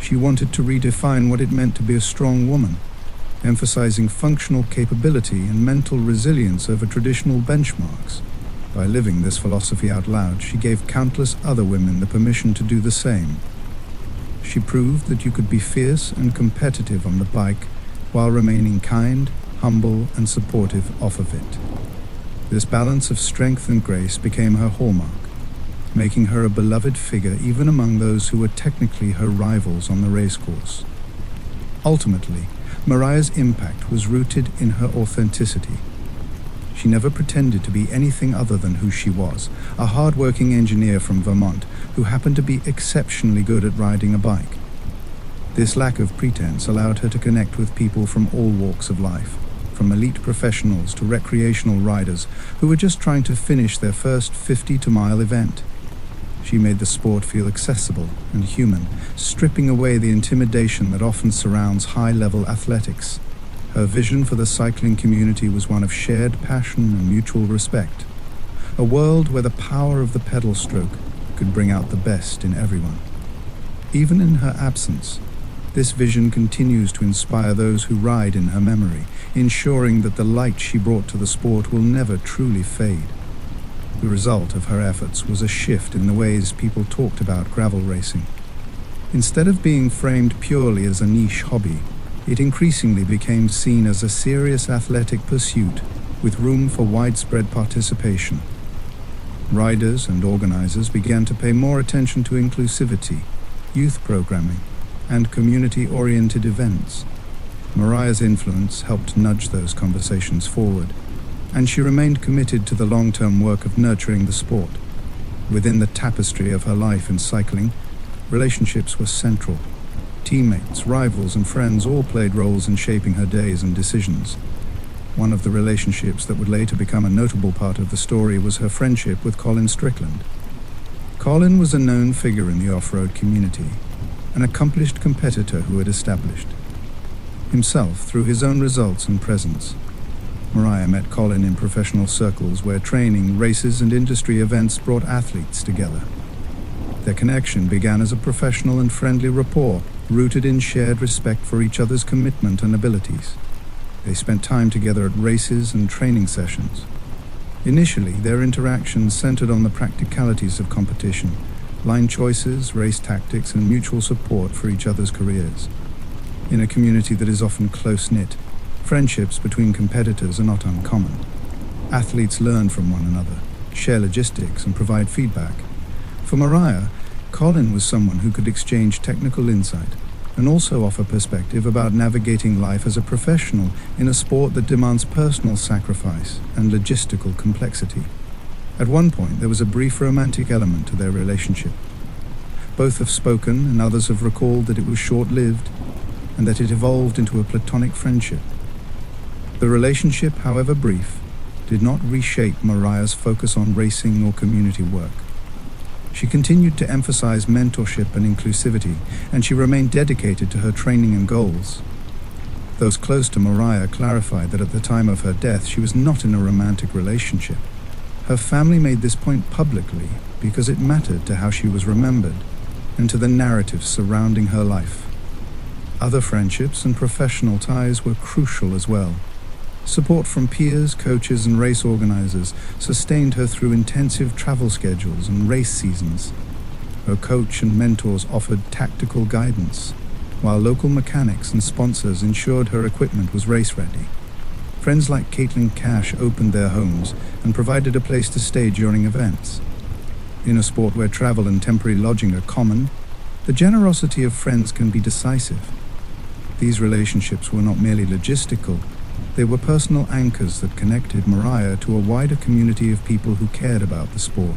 She wanted to redefine what it meant to be a strong woman, emphasizing functional capability and mental resilience over traditional benchmarks. By living this philosophy out loud, she gave countless other women the permission to do the same. She proved that you could be fierce and competitive on the bike while remaining kind, humble, and supportive off of it. This balance of strength and grace became her hallmark, making her a beloved figure even among those who were technically her rivals on the racecourse. Ultimately, Moriah's impact was rooted in her authenticity. She never pretended to be anything other than who she was, a hard-working engineer from Vermont who happened to be exceptionally good at riding a bike. This lack of pretense allowed her to connect with people from all walks of life, from elite professionals to recreational riders who were just trying to finish their first 50-mile event. She made the sport feel accessible and human, stripping away the intimidation that often surrounds high-level athletics. Her vision for the cycling community was one of shared passion and mutual respect, a world where the power of the pedal stroke could bring out the best in everyone. Even in her absence, this vision continues to inspire those who ride in her memory, ensuring that the light she brought to the sport will never truly fade. The result of her efforts was a shift in the ways people talked about gravel racing. Instead of being framed purely as a niche hobby, it increasingly became seen as a serious athletic pursuit with room for widespread participation. Riders and organizers began to pay more attention to inclusivity, youth programming, and community-oriented events. Moriah's influence helped nudge those conversations forward, and she remained committed to the long-term work of nurturing the sport. Within the tapestry of her life in cycling, relationships were central. Teammates, rivals, and friends all played roles in shaping her days and decisions. One of the relationships that would later become a notable part of the story was her friendship with Colin Strickland. Colin was a known figure in the off-road community, an accomplished competitor who had established himself through his own results and presence. Moriah met Colin in professional circles where training, races, and industry events brought athletes together. Their connection began as a professional and friendly rapport, rooted in shared respect for each other's commitment and abilities. They spent time together at races and training sessions. Initially, their interactions centered on the practicalities of competition, line choices, race tactics, and mutual support for each other's careers. In a community that is often close-knit, friendships between competitors are not uncommon. Athletes learn from one another, share logistics, and provide feedback. For Moriah, Colin was someone who could exchange technical insight and also offer perspective about navigating life as a professional in a sport that demands personal sacrifice and logistical complexity. At one point, there was a brief romantic element to their relationship. Both have spoken, and others have recalled that it was short-lived and that it evolved into a platonic friendship. The relationship, however brief, did not reshape Moriah's focus on racing or community work. She continued to emphasize mentorship and inclusivity, and she remained dedicated to her training and goals. Those close to Moriah clarified that at the time of her death, she was not in a romantic relationship. Her family made this point publicly because it mattered to how she was remembered and to the narratives surrounding her life. Other friendships and professional ties were crucial as well. Support from peers, coaches, and race organizers sustained her through intensive travel schedules and race seasons. Her coach and mentors offered tactical guidance, while local mechanics and sponsors ensured her equipment was race-ready. Friends like Kaitlin opened their homes and provided a place to stay during events. In a sport where travel and temporary lodging are common, the generosity of friends can be decisive. These relationships were not merely logistical. They were personal anchors that connected Moriah to a wider community of people who cared about the sport.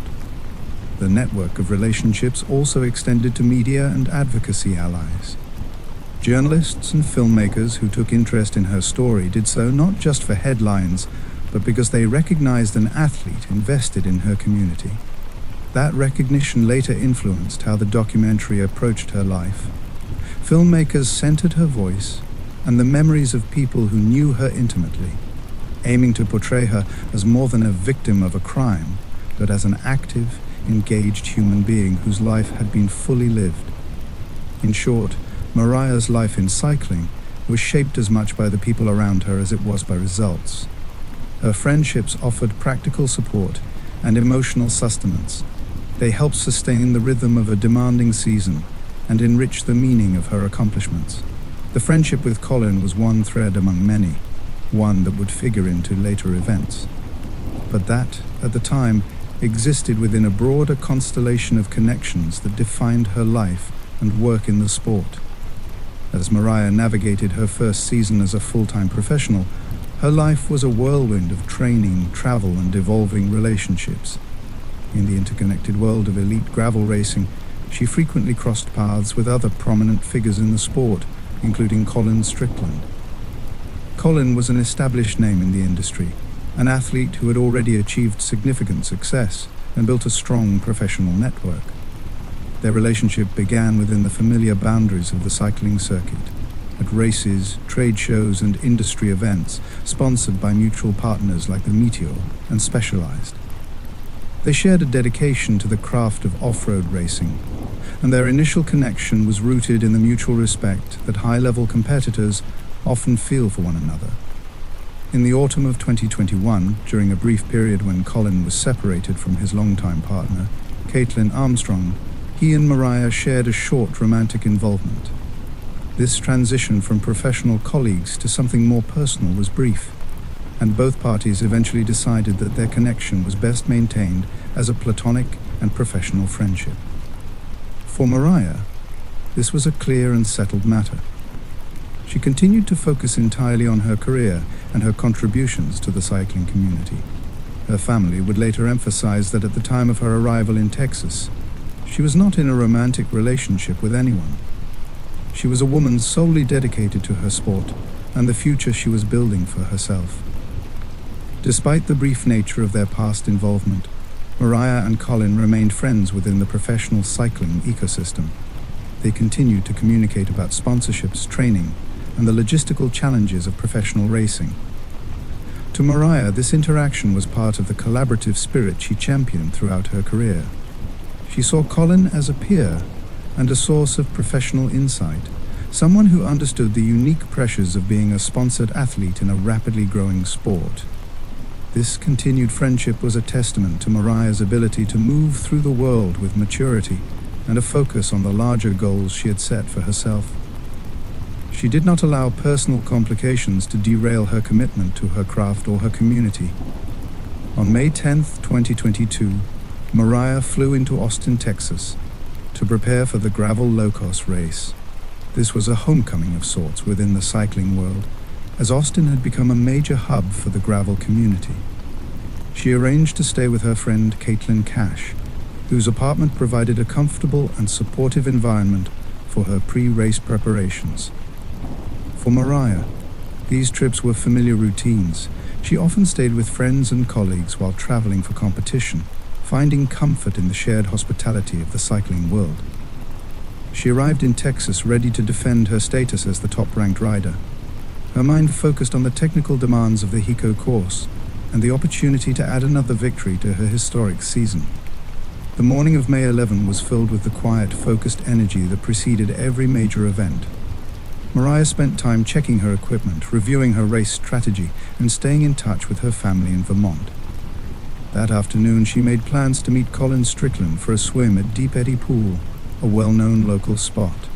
The network of relationships also extended to media and advocacy allies. Journalists and filmmakers who took interest in her story did so not just for headlines, but because they recognized an athlete invested in her community. That recognition later influenced how the documentary approached her life. Filmmakers centered her voice and the memories of people who knew her intimately, aiming to portray her as more than a victim of a crime, but as an active, engaged human being whose life had been fully lived. In short, Moriah's life in cycling was shaped as much by the people around her as it was by results. Her friendships offered practical support and emotional sustenance. They helped sustain the rhythm of a demanding season and enrich the meaning of her accomplishments. The friendship with Colin was one thread among many, one that would figure into later events. But that, at the time, existed within a broader constellation of connections that defined her life and work in the sport. As Moriah navigated her first season as a full-time professional, her life was a whirlwind of training, travel, and evolving relationships. In the interconnected world of elite gravel racing, she frequently crossed paths with other prominent figures in the sport, including Colin Strickland. Colin was an established name in the industry, an athlete who had already achieved significant success and built a strong professional network. Their relationship began within the familiar boundaries of the cycling circuit, at races, trade shows, and industry events sponsored by mutual partners like the Meteor and Specialized. They shared a dedication to the craft of off-road racing, and their initial connection was rooted in the mutual respect that high-level competitors often feel for one another. In the autumn of 2021, during a brief period when Colin was separated from his longtime partner, Kaitlin Armstrong, he and Moriah shared a short romantic involvement. This transition from professional colleagues to something more personal was brief, and both parties eventually decided that their connection was best maintained as a platonic and professional friendship. For Moriah, this was a clear and settled matter. She continued to focus entirely on her career and her contributions to the cycling community. Her family would later emphasize that at the time of her arrival in Texas, she was not in a romantic relationship with anyone. She was a woman solely dedicated to her sport and the future she was building for herself. Despite the brief nature of their past involvement, Moriah and Colin remained friends within the professional cycling ecosystem. They continued to communicate about sponsorships, training, and the logistical challenges of professional racing. To Moriah, this interaction was part of the collaborative spirit she championed throughout her career. She saw Colin as a peer and a source of professional insight, someone who understood the unique pressures of being a sponsored athlete in a rapidly growing sport. This continued friendship was a testament to Moriah's ability to move through the world with maturity and a focus on the larger goals she had set for herself. She did not allow personal complications to derail her commitment to her craft or her community. On May 10, 2022, Moriah flew into Austin, Texas, to prepare for the gravel low-cost race. This was a homecoming of sorts within the cycling world, as Austin had become a major hub for the gravel community. She arranged to stay with her friend Caitlin Cash, whose apartment provided a comfortable and supportive environment for her pre-race preparations. For Moriah, these trips were familiar routines. She often stayed with friends and colleagues while traveling for competition, finding comfort in the shared hospitality of the cycling world. She arrived in Texas ready to defend her status as the top-ranked rider. Her mind focused on the technical demands of the HECO course and the opportunity to add another victory to her historic season. The morning of May 11 was filled with the quiet, focused energy that preceded every major event. Moriah spent time checking her equipment, reviewing her race strategy, and staying in touch with her family in Vermont. That afternoon, she made plans to meet Colin Strickland for a swim at Deep Eddy Pool, a well-known local spot.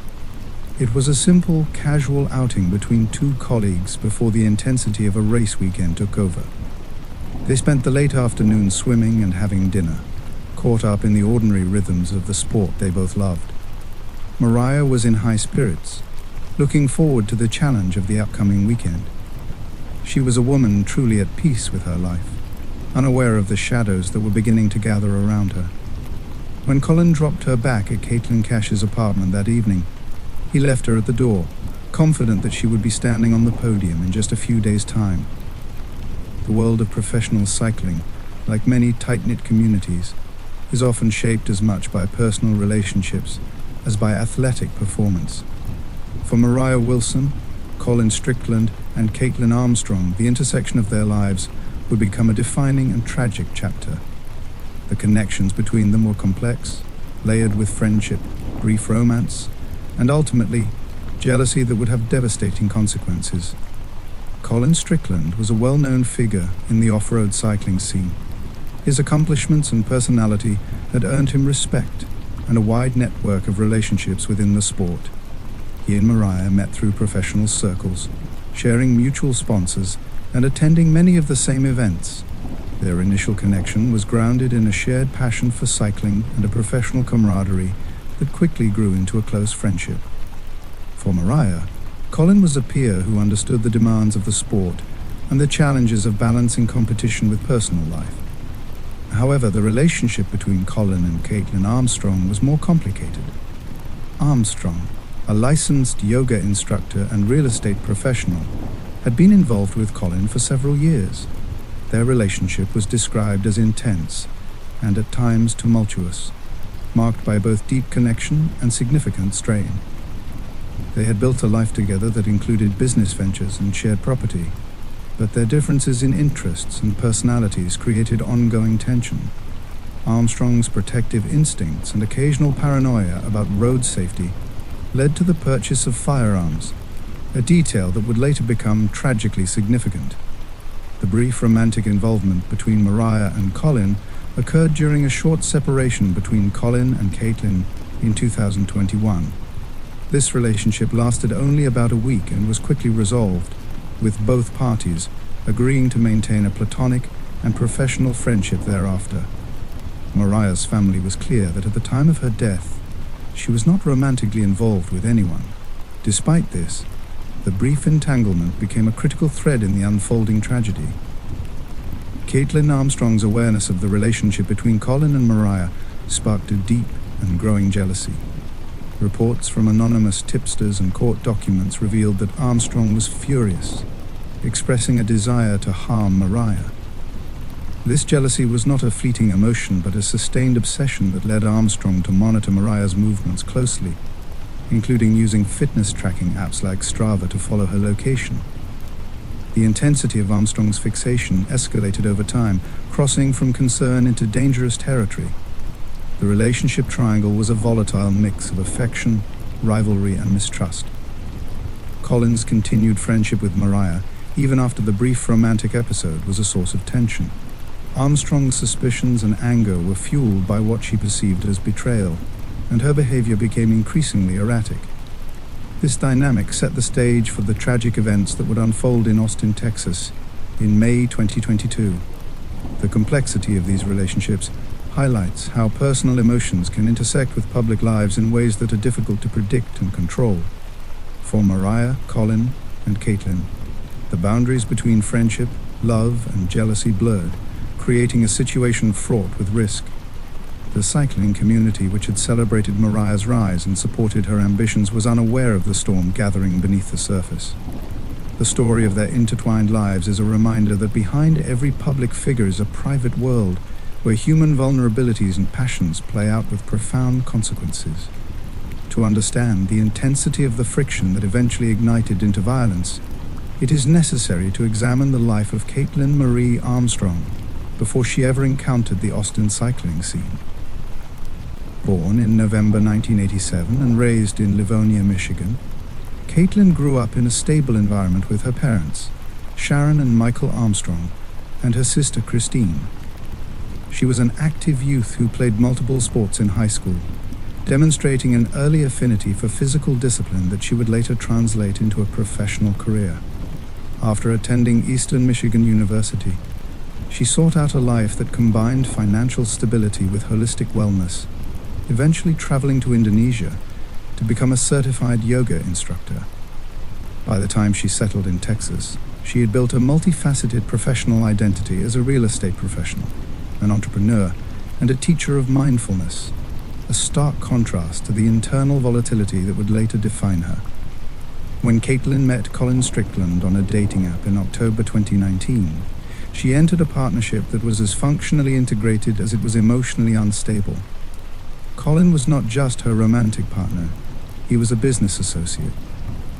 It was a simple, casual outing between two colleagues before the intensity of a race weekend took over. They spent the late afternoon swimming and having dinner, caught up in the ordinary rhythms of the sport they both loved. Moriah was in high spirits, looking forward to the challenge of the upcoming weekend. She was a woman truly at peace with her life, unaware of the shadows that were beginning to gather around her. When Colin dropped her back at Caitlin Cash's apartment that evening, he left her at the door, confident that she would be standing on the podium in just a few days' time. The world of professional cycling, like many tight-knit communities, is often shaped as much by personal relationships as by athletic performance. For Moriah Wilson, Colin Strickland, and Kaitlin Armstrong, the intersection of their lives would become a defining and tragic chapter. The connections between them were complex, layered with friendship, brief romance, and ultimately, jealousy that would have devastating consequences. Colin Strickland was a well-known figure in the off-road cycling scene. His accomplishments and personality had earned him respect and a wide network of relationships within the sport. He and Moriah met through professional circles, sharing mutual sponsors and attending many of the same events. Their initial connection was grounded in a shared passion for cycling and a professional camaraderie that quickly grew into a close friendship. For Moriah, Colin was a peer who understood the demands of the sport and the challenges of balancing competition with personal life. However, the relationship between Colin and Kaitlin Armstrong was more complicated. Armstrong, a licensed yoga instructor and real estate professional, had been involved with Colin for several years. Their relationship was described as intense and at times tumultuous, marked by both deep connection and significant strain. They had built a life together that included business ventures and shared property, but their differences in interests and personalities created ongoing tension. Armstrong's protective instincts and occasional paranoia about road safety led to the purchase of firearms, a detail that would later become tragically significant. The brief romantic involvement between Moriah and Colin occurred during a short separation between Colin and Kaitlin in 2021. This relationship lasted only about a week and was quickly resolved, with both parties agreeing to maintain a platonic and professional friendship thereafter. Moriah's family was clear that at the time of her death, she was not romantically involved with anyone. Despite this, the brief entanglement became a critical thread in the unfolding tragedy. Kaitlin Armstrong's awareness of the relationship between Colin and Moriah sparked a deep and growing jealousy. Reports from anonymous tipsters and court documents revealed that Armstrong was furious, expressing a desire to harm Moriah. This jealousy was not a fleeting emotion, but a sustained obsession that led Armstrong to monitor Moriah's movements closely, including using fitness tracking apps like Strava to follow her location. The intensity of Armstrong's fixation escalated over time, crossing from concern into dangerous territory. The relationship triangle was a volatile mix of affection, rivalry, and mistrust. Colin's continued friendship with Moriah, even after the brief romantic episode, was a source of tension. Armstrong's suspicions and anger were fueled by what she perceived as betrayal, and her behavior became increasingly erratic. This dynamic set the stage for the tragic events that would unfold in Austin, Texas, in May 2022. The complexity of these relationships highlights how personal emotions can intersect with public lives in ways that are difficult to predict and control. For Moriah, Colin, and Kaitlin, the boundaries between friendship, love, and jealousy blurred, creating a situation fraught with risk. The cycling community, which had celebrated Moriah's rise and supported her ambitions, was unaware of the storm gathering beneath the surface. The story of their intertwined lives is a reminder that behind every public figure is a private world where human vulnerabilities and passions play out with profound consequences. To understand the intensity of the friction that eventually ignited into violence, it is necessary to examine the life of Kaitlin Marie Armstrong before she ever encountered the Austin cycling scene. Born in November 1987 and raised in Livonia, Michigan, Kaitlin grew up in a stable environment with her parents, Sharon and Michael Armstrong, and her sister Christine. She was an active youth who played multiple sports in high school, demonstrating an early affinity for physical discipline that she would later translate into a professional career. After attending Eastern Michigan University, she sought out a life that combined financial stability with holistic wellness, eventually traveling to Indonesia to become a certified yoga instructor. By the time she settled in Texas, she had built a multifaceted professional identity as a real estate professional, an entrepreneur, and a teacher of mindfulness, a stark contrast to the internal volatility that would later define her. When Kaitlin met Colin Strickland on a dating app in October 2019, she entered a partnership that was as functionally integrated as it was emotionally unstable. Colin was not just her romantic partner, he was a business associate.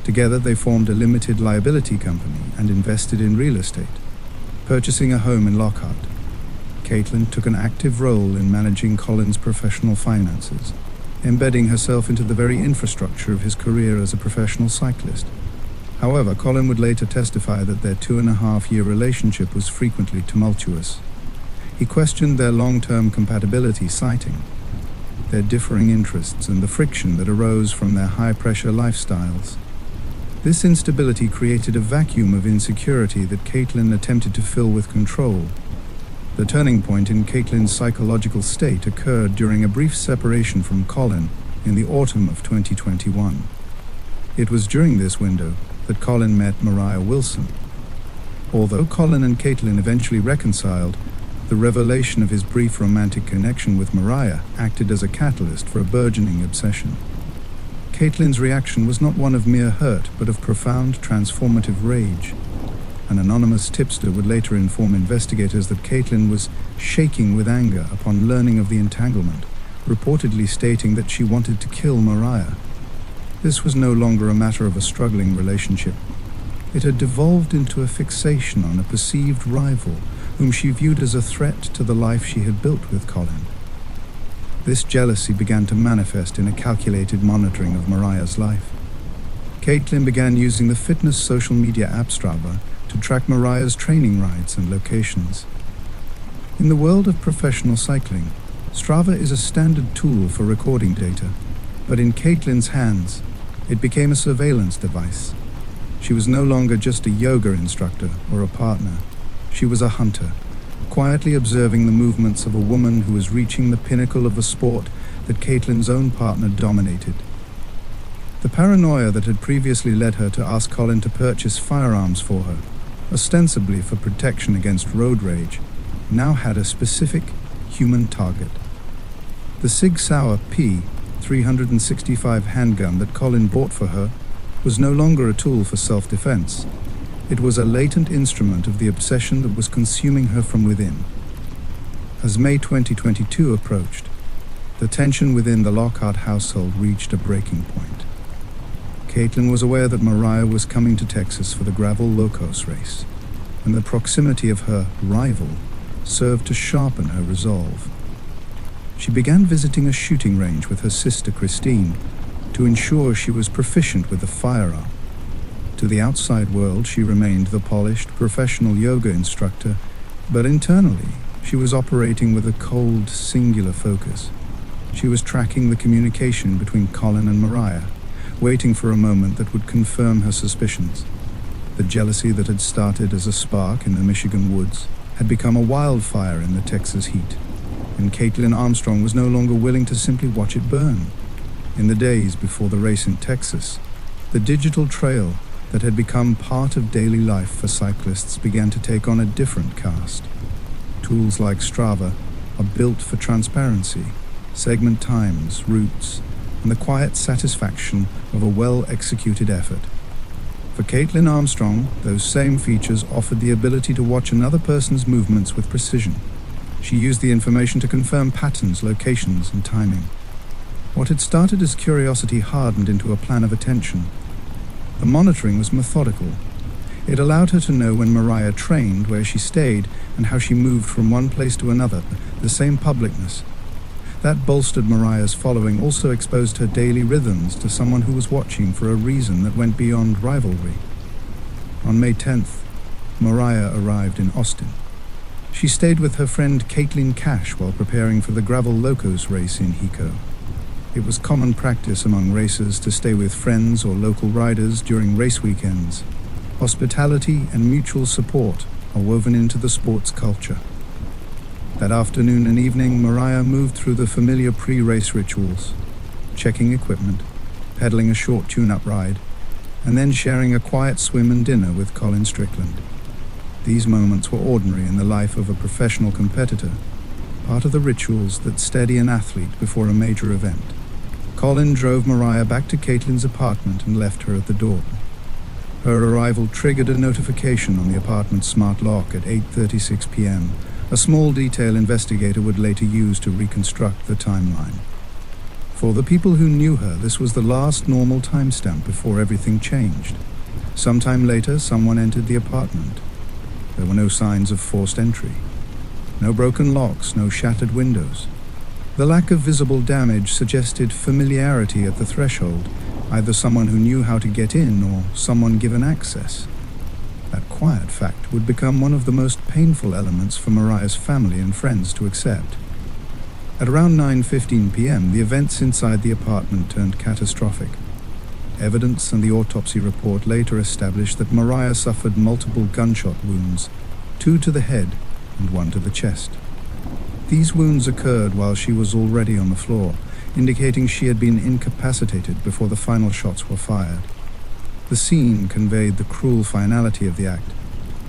Together they formed a limited liability company and invested in real estate, purchasing a home in Lockhart. Kaitlin took an active role in managing Colin's professional finances, embedding herself into the very infrastructure of his career as a professional cyclist. However, Colin would later testify that their 2.5-year relationship was frequently tumultuous. He questioned their long-term compatibility, citing their differing interests and the friction that arose from their high-pressure lifestyles. This instability created a vacuum of insecurity that Kaitlin attempted to fill with control. The turning point in Kaitlin's psychological state occurred during a brief separation from Colin in the autumn of 2021. It was during this window that Colin met Moriah Wilson. Although Colin and Kaitlin eventually reconciled, the revelation of his brief romantic connection with Moriah acted as a catalyst for a burgeoning obsession. Kaitlin's reaction was not one of mere hurt, but of profound, transformative rage. An anonymous tipster would later inform investigators that Kaitlin was shaking with anger upon learning of the entanglement, reportedly stating that she wanted to kill Moriah. This was no longer a matter of a struggling relationship. It had devolved into a fixation on a perceived rival whom she viewed as a threat to the life she had built with Colin. This jealousy began to manifest in a calculated monitoring of Moriah's life. Kaitlin began using the fitness social media app Strava to track Moriah's training rides and locations. In the world of professional cycling, Strava is a standard tool for recording data, but in Kaitlin's hands, it became a surveillance device. She was no longer just a yoga instructor or a partner. She was a hunter, quietly observing the movements of a woman who was reaching the pinnacle of a sport that Kaitlin's own partner dominated. The paranoia that had previously led her to ask Colin to purchase firearms for her, ostensibly for protection against road rage, now had a specific human target. The Sig Sauer P365 handgun that Colin bought for her was no longer a tool for self-defense. It was a latent instrument of the obsession that was consuming her from within. As May 2022 approached, the tension within the Lockhart household reached a breaking point. Kaitlin was aware that Moriah was coming to Texas for the gravel locos race, and the proximity of her rival served to sharpen her resolve. She began visiting a shooting range with her sister Christine to ensure she was proficient with the firearm. To the outside world, she remained the polished, professional yoga instructor, but internally, she was operating with a cold, singular focus. She was tracking the communication between Colin and Moriah, waiting for a moment that would confirm her suspicions. The jealousy that had started as a spark in the Michigan woods had become a wildfire in the Texas heat, and Kaitlin Armstrong was no longer willing to simply watch it burn. In the days before the race in Texas, the digital trail that had become part of daily life for cyclists began to take on a different cast. Tools like Strava are built for transparency, segment times, routes, and the quiet satisfaction of a well-executed effort. For Kaitlin Armstrong, those same features offered the ability to watch another person's movements with precision. She used the information to confirm patterns, locations, and timing. What had started as curiosity hardened into a plan of attention. The monitoring was methodical. It allowed her to know when Moriah trained, where she stayed, and how she moved from one place to another, the same publicness. That bolstered Moriah's following, also exposed her daily rhythms to someone who was watching for a reason that went beyond rivalry. On May 10th, Moriah arrived in Austin. She stayed with her friend Caitlin Cash while preparing for the gravel locos race in Hico. It was common practice among racers to stay with friends or local riders during race weekends. Hospitality and mutual support are woven into the sport's culture. That afternoon and evening, Moriah moved through the familiar pre-race rituals, checking equipment, pedaling a short tune-up ride, and then sharing a quiet swim and dinner with Colin Strickland. These moments were ordinary in the life of a professional competitor, part of the rituals that steady an athlete before a major event. Colin drove Moriah back to Kaitlin's apartment and left her at the door. Her arrival triggered a notification on the apartment's smart lock at 8:36 p.m., a small detail investigator would later use to reconstruct the timeline. For the people who knew her, this was the last normal timestamp before everything changed. Sometime later, someone entered the apartment. There were no signs of forced entry. No broken locks, no shattered windows. The lack of visible damage suggested familiarity at the threshold, either someone who knew how to get in or someone given access. That quiet fact would become one of the most painful elements for Moriah's family and friends to accept. At around 9:15 p.m., the events inside the apartment turned catastrophic. Evidence and the autopsy report later established that Moriah suffered multiple gunshot wounds, 2 to the head and 1 to the chest. These wounds occurred while she was already on the floor, indicating she had been incapacitated before the final shots were fired. The scene conveyed the cruel finality of the act.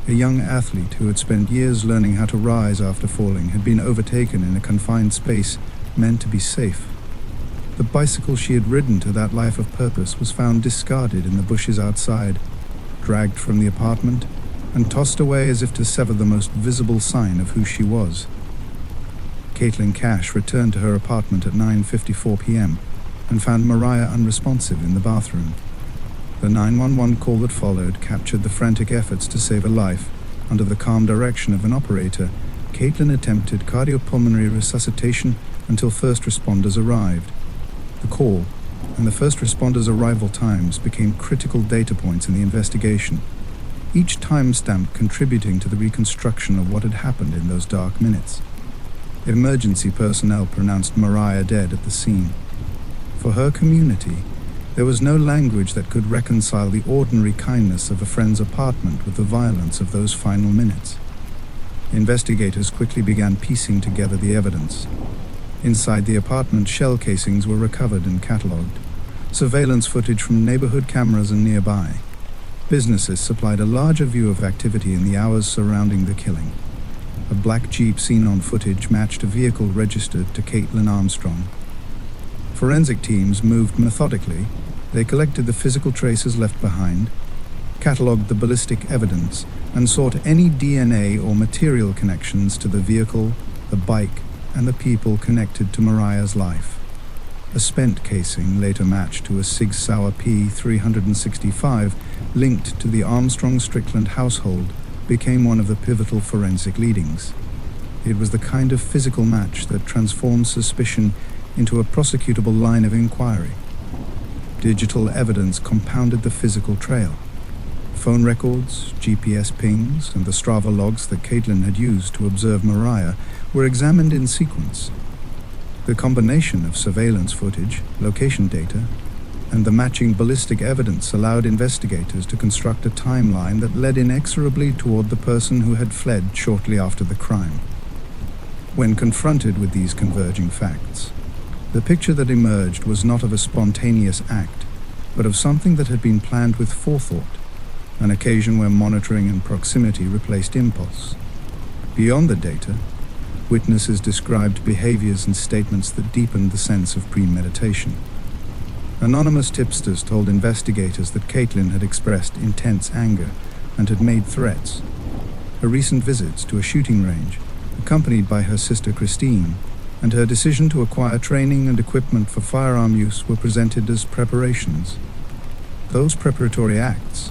A young athlete who had spent years learning how to rise after falling had been overtaken in a confined space meant to be safe. The bicycle she had ridden to that life of purpose was found discarded in the bushes outside, dragged from the apartment, and tossed away as if to sever the most visible sign of who she was. Caitlin Cash returned to her apartment at 9:54 p.m. and found Moriah unresponsive in the bathroom. The 911 call that followed captured the frantic efforts to save a life. Under the calm direction of an operator, Kaitlin attempted cardiopulmonary resuscitation until first responders arrived. The call and the first responders' arrival times became critical data points in the investigation. each timestamp contributing to the reconstruction of what had happened in those dark minutes. Emergency personnel pronounced Moriah dead at the scene. For her community, there was no language that could reconcile the ordinary kindness of a friend's apartment with the violence of those final minutes. Investigators quickly began piecing together the evidence. Inside the apartment, shell casings were recovered and catalogued. Surveillance footage from neighborhood cameras and nearby. Businesses supplied a larger view of activity in the hours surrounding the killing. A black Jeep seen on footage matched a vehicle registered to Kaitlin Armstrong. Forensic teams moved methodically. They collected the physical traces left behind, catalogued the ballistic evidence, and sought any DNA or material connections to the vehicle, the bike, and the people connected to Moriah's life. A spent casing, later matched to a Sig Sauer P365 linked to the Armstrong-Strickland household, became one of the pivotal forensic leadings. It was the kind of physical match that transformed suspicion into a prosecutable line of inquiry. Digital evidence compounded the physical trail. Phone records, GPS pings, and the Strava logs that Kaitlin had used to observe Moriah were examined in sequence. The combination of surveillance footage, location data, and the matching ballistic evidence allowed investigators to construct a timeline that led inexorably toward the person who had fled shortly after the crime. When confronted with these converging facts, the picture that emerged was not of a spontaneous act, but of something that had been planned with forethought, an occasion where monitoring and proximity replaced impulse. Beyond the data, witnesses described behaviors and statements that deepened the sense of premeditation. Anonymous tipsters told investigators that Kaitlin had expressed intense anger and had made threats. Her recent visits to a shooting range, accompanied by her sister Christine, and her decision to acquire training and equipment for firearm use were presented as preparations. Those preparatory acts,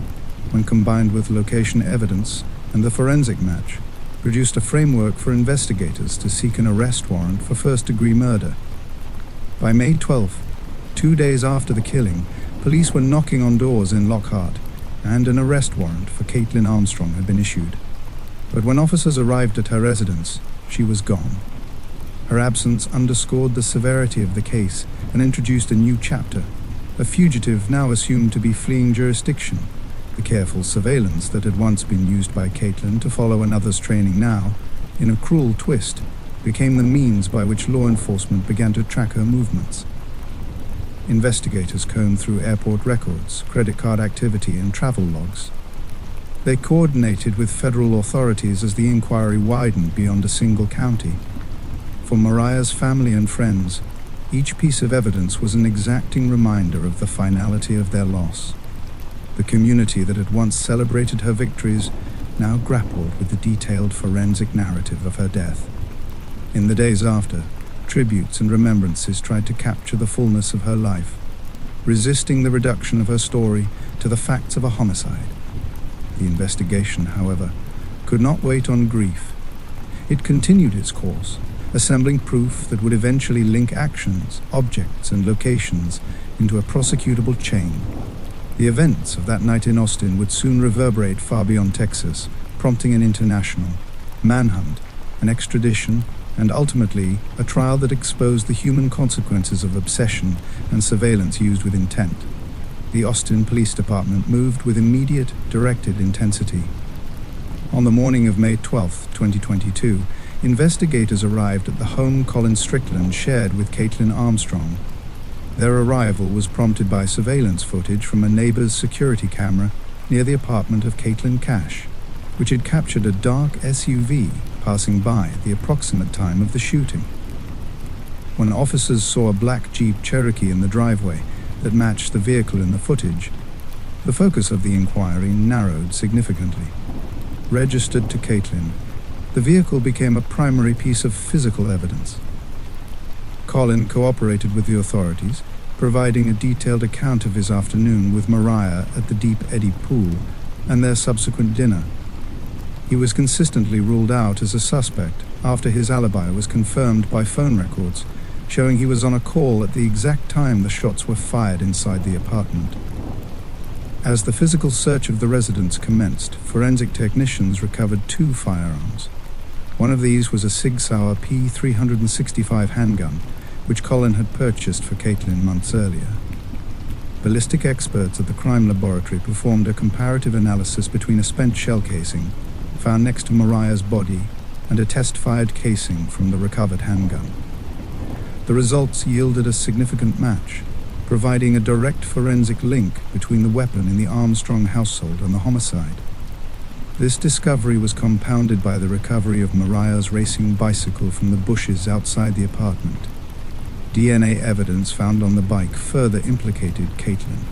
when combined with location evidence and the forensic match, produced a framework for investigators to seek an arrest warrant for first-degree murder. By May 12th, 2 days after the killing, police were knocking on doors in Lockhart, and an arrest warrant for Kaitlin Armstrong had been issued. But when officers arrived at her residence, she was gone. Her absence underscored the severity of the case and introduced a new chapter, a fugitive now assumed to be fleeing jurisdiction. The careful surveillance that had once been used by Kaitlin to follow another's training now, in a cruel twist, became the means by which law enforcement began to track her movements. Investigators combed through airport records, credit card activity, and travel logs. They coordinated with federal authorities as the inquiry widened beyond a single county. For Moriah's family and friends, each piece of evidence was an exacting reminder of the finality of their loss. The community that had once celebrated her victories now grappled with the detailed forensic narrative of her death. In the days after, tributes and remembrances tried to capture the fullness of her life, resisting the reduction of her story to the facts of a homicide. The investigation, however, could not wait on grief. It continued its course, assembling proof that would eventually link actions, objects, and locations into a prosecutable chain. The events of that night in Austin would soon reverberate far beyond Texas, prompting an international manhunt, an extradition, and ultimately a trial that exposed the human consequences of obsession and surveillance used with intent. The Austin Police Department moved with immediate, directed intensity. On the morning of May 12, 2022, investigators arrived at the home Colin Strickland shared with Kaitlin Armstrong. Their arrival was prompted by surveillance footage from a neighbor's security camera near the apartment of Kaitlin Cash, which had captured a dark SUV passing by at the approximate time of the shooting. When officers saw a black Jeep Cherokee in the driveway that matched the vehicle in the footage, the focus of the inquiry narrowed significantly. Registered to Kaitlin, the vehicle became a primary piece of physical evidence. Colin cooperated with the authorities, providing a detailed account of his afternoon with Moriah at the Deep Eddy pool and their subsequent dinner. He was consistently ruled out as a suspect after his alibi was confirmed by phone records, showing he was on a call at the exact time the shots were fired inside the apartment. As the physical search of the residence commenced, forensic technicians recovered 2 firearms. One of these was a Sig Sauer P365 handgun, which Colin had purchased for Kaitlin months earlier. Ballistic experts at the crime laboratory performed a comparative analysis between a spent shell casing found next to Moriah's body and a test-fired casing from the recovered handgun. The results yielded a significant match, providing a direct forensic link between the weapon in the Armstrong household and the homicide. This discovery was compounded by the recovery of Moriah's racing bicycle from the bushes outside the apartment. DNA evidence found on the bike further implicated Kaitlin,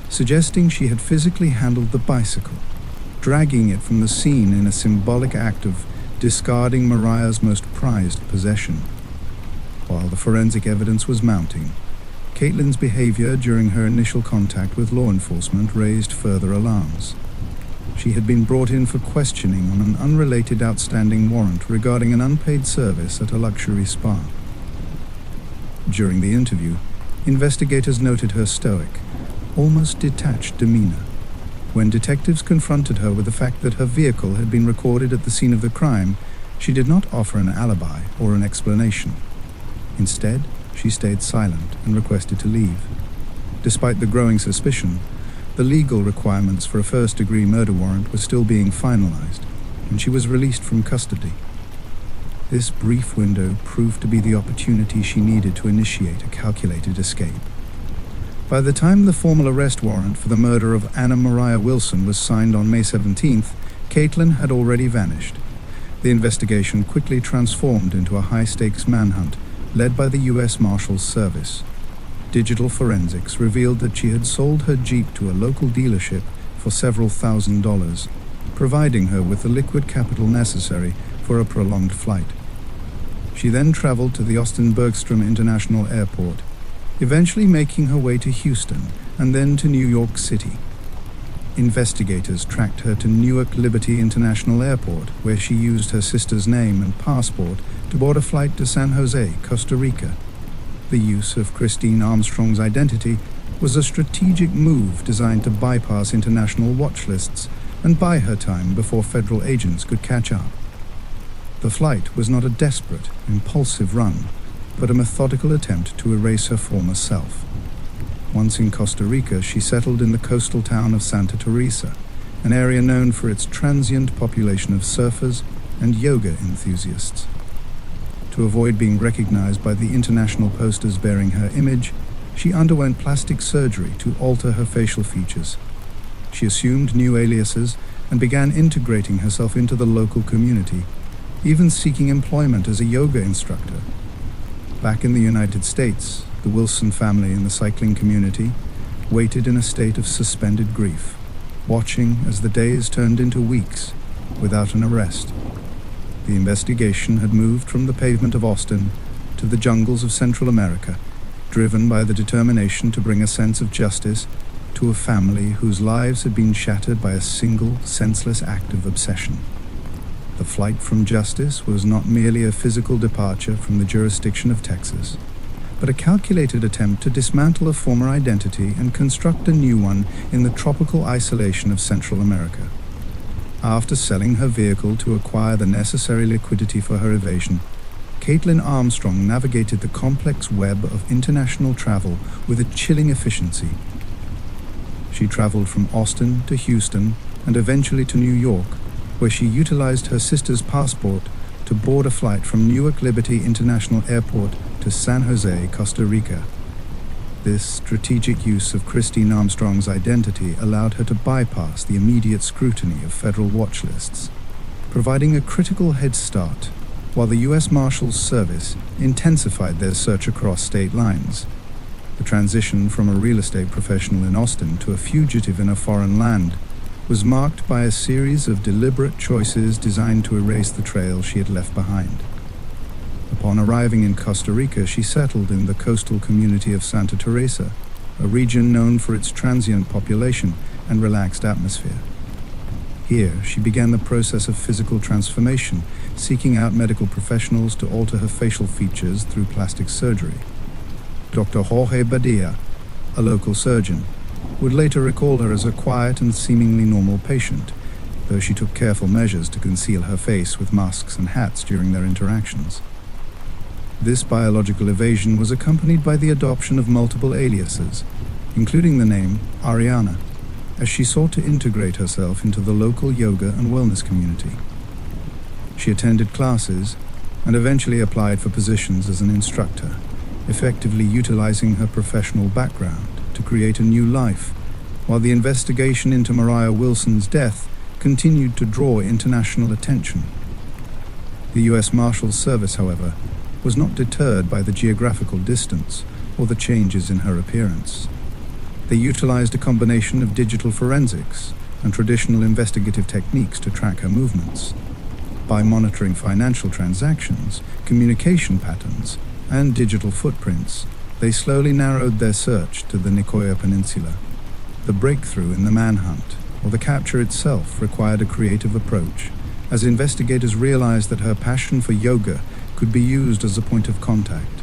suggesting she had physically handled the bicycle, dragging it from the scene in a symbolic act of discarding Moriah's most prized possession. While the forensic evidence was mounting, Kaitlin's behavior during her initial contact with law enforcement raised further alarms. She had been brought in for questioning on an unrelated outstanding warrant regarding an unpaid service at a luxury spa. During the interview, investigators noted her stoic, almost detached demeanor. When detectives confronted her with the fact that her vehicle had been recorded at the scene of the crime, she did not offer an alibi or an explanation. Instead, she stayed silent and requested to leave. Despite the growing suspicion, the legal requirements for a first-degree murder warrant were still being finalized, and she was released from custody. This brief window proved to be the opportunity she needed to initiate a calculated escape. By the time the formal arrest warrant for the murder of Moriah Wilson was signed on May 17th, Kaitlin had already vanished. The investigation quickly transformed into a high-stakes manhunt led by the U.S. Marshals Service. Digital forensics revealed that she had sold her Jeep to a local dealership for several $1,000s, providing her with the liquid capital necessary for a prolonged flight. She then traveled to the Austin-Bergstrom International Airport, eventually making her way to Houston and then to New York City. Investigators tracked her to Newark Liberty International Airport, where she used her sister's name and passport to board a flight to San Jose, Costa Rica. The use of Kaitlin Armstrong's identity was a strategic move designed to bypass international watch lists and buy her time before federal agents could catch up. The flight was not a desperate, impulsive run, but a methodical attempt to erase her former self. Once in Costa Rica, she settled in the coastal town of Santa Teresa, an area known for its transient population of surfers and yoga enthusiasts. To avoid being recognized by the international posters bearing her image, she underwent plastic surgery to alter her facial features. She assumed new aliases and began integrating herself into the local community, even seeking employment as a yoga instructor. Back in the United States, the Wilson family in the cycling community waited in a state of suspended grief, watching as the days turned into weeks without an arrest. The investigation had moved from the pavement of Austin to the jungles of Central America, driven by the determination to bring a sense of justice to a family whose lives had been shattered by a single, senseless act of obsession. The flight from justice was not merely a physical departure from the jurisdiction of Texas, but a calculated attempt to dismantle a former identity and construct a new one in the tropical isolation of Central America. After selling her vehicle to acquire the necessary liquidity for her evasion, Kaitlin Armstrong navigated the complex web of international travel with a chilling efficiency. She traveled from Austin to Houston and eventually to New York, where she utilized her sister's passport to board a flight from Newark Liberty International Airport to San Jose, Costa Rica. This strategic use of Kaitlin Armstrong's identity allowed her to bypass the immediate scrutiny of federal watch lists, providing a critical head start while the U.S. Marshals Service intensified their search across state lines. The transition from a real estate professional in Austin to a fugitive in a foreign land was marked by a series of deliberate choices designed to erase the trail she had left behind. Upon arriving in Costa Rica, she settled in the coastal community of Santa Teresa, a region known for its transient population and relaxed atmosphere. Here, she began the process of physical transformation, seeking out medical professionals to alter her facial features through plastic surgery. Dr. Jorge Badia, a local surgeon, would later recall her as a quiet and seemingly normal patient, though she took careful measures to conceal her face with masks and hats during their interactions. This biological evasion was accompanied by the adoption of multiple aliases, including the name Ariana, as she sought to integrate herself into the local yoga and wellness community. She attended classes and eventually applied for positions as an instructor, effectively utilizing her professional background to create a new life, while the investigation into Moriah Wilson's death continued to draw international attention. The U.S. Marshals Service, however, was not deterred by the geographical distance or the changes in her appearance. They utilized a combination of digital forensics and traditional investigative techniques to track her movements. By monitoring financial transactions, communication patterns, and digital footprints, they slowly narrowed their search to the Nicoya Peninsula. The breakthrough in the manhunt, or the capture itself, required a creative approach, as investigators realized that her passion for yoga could be used as a point of contact.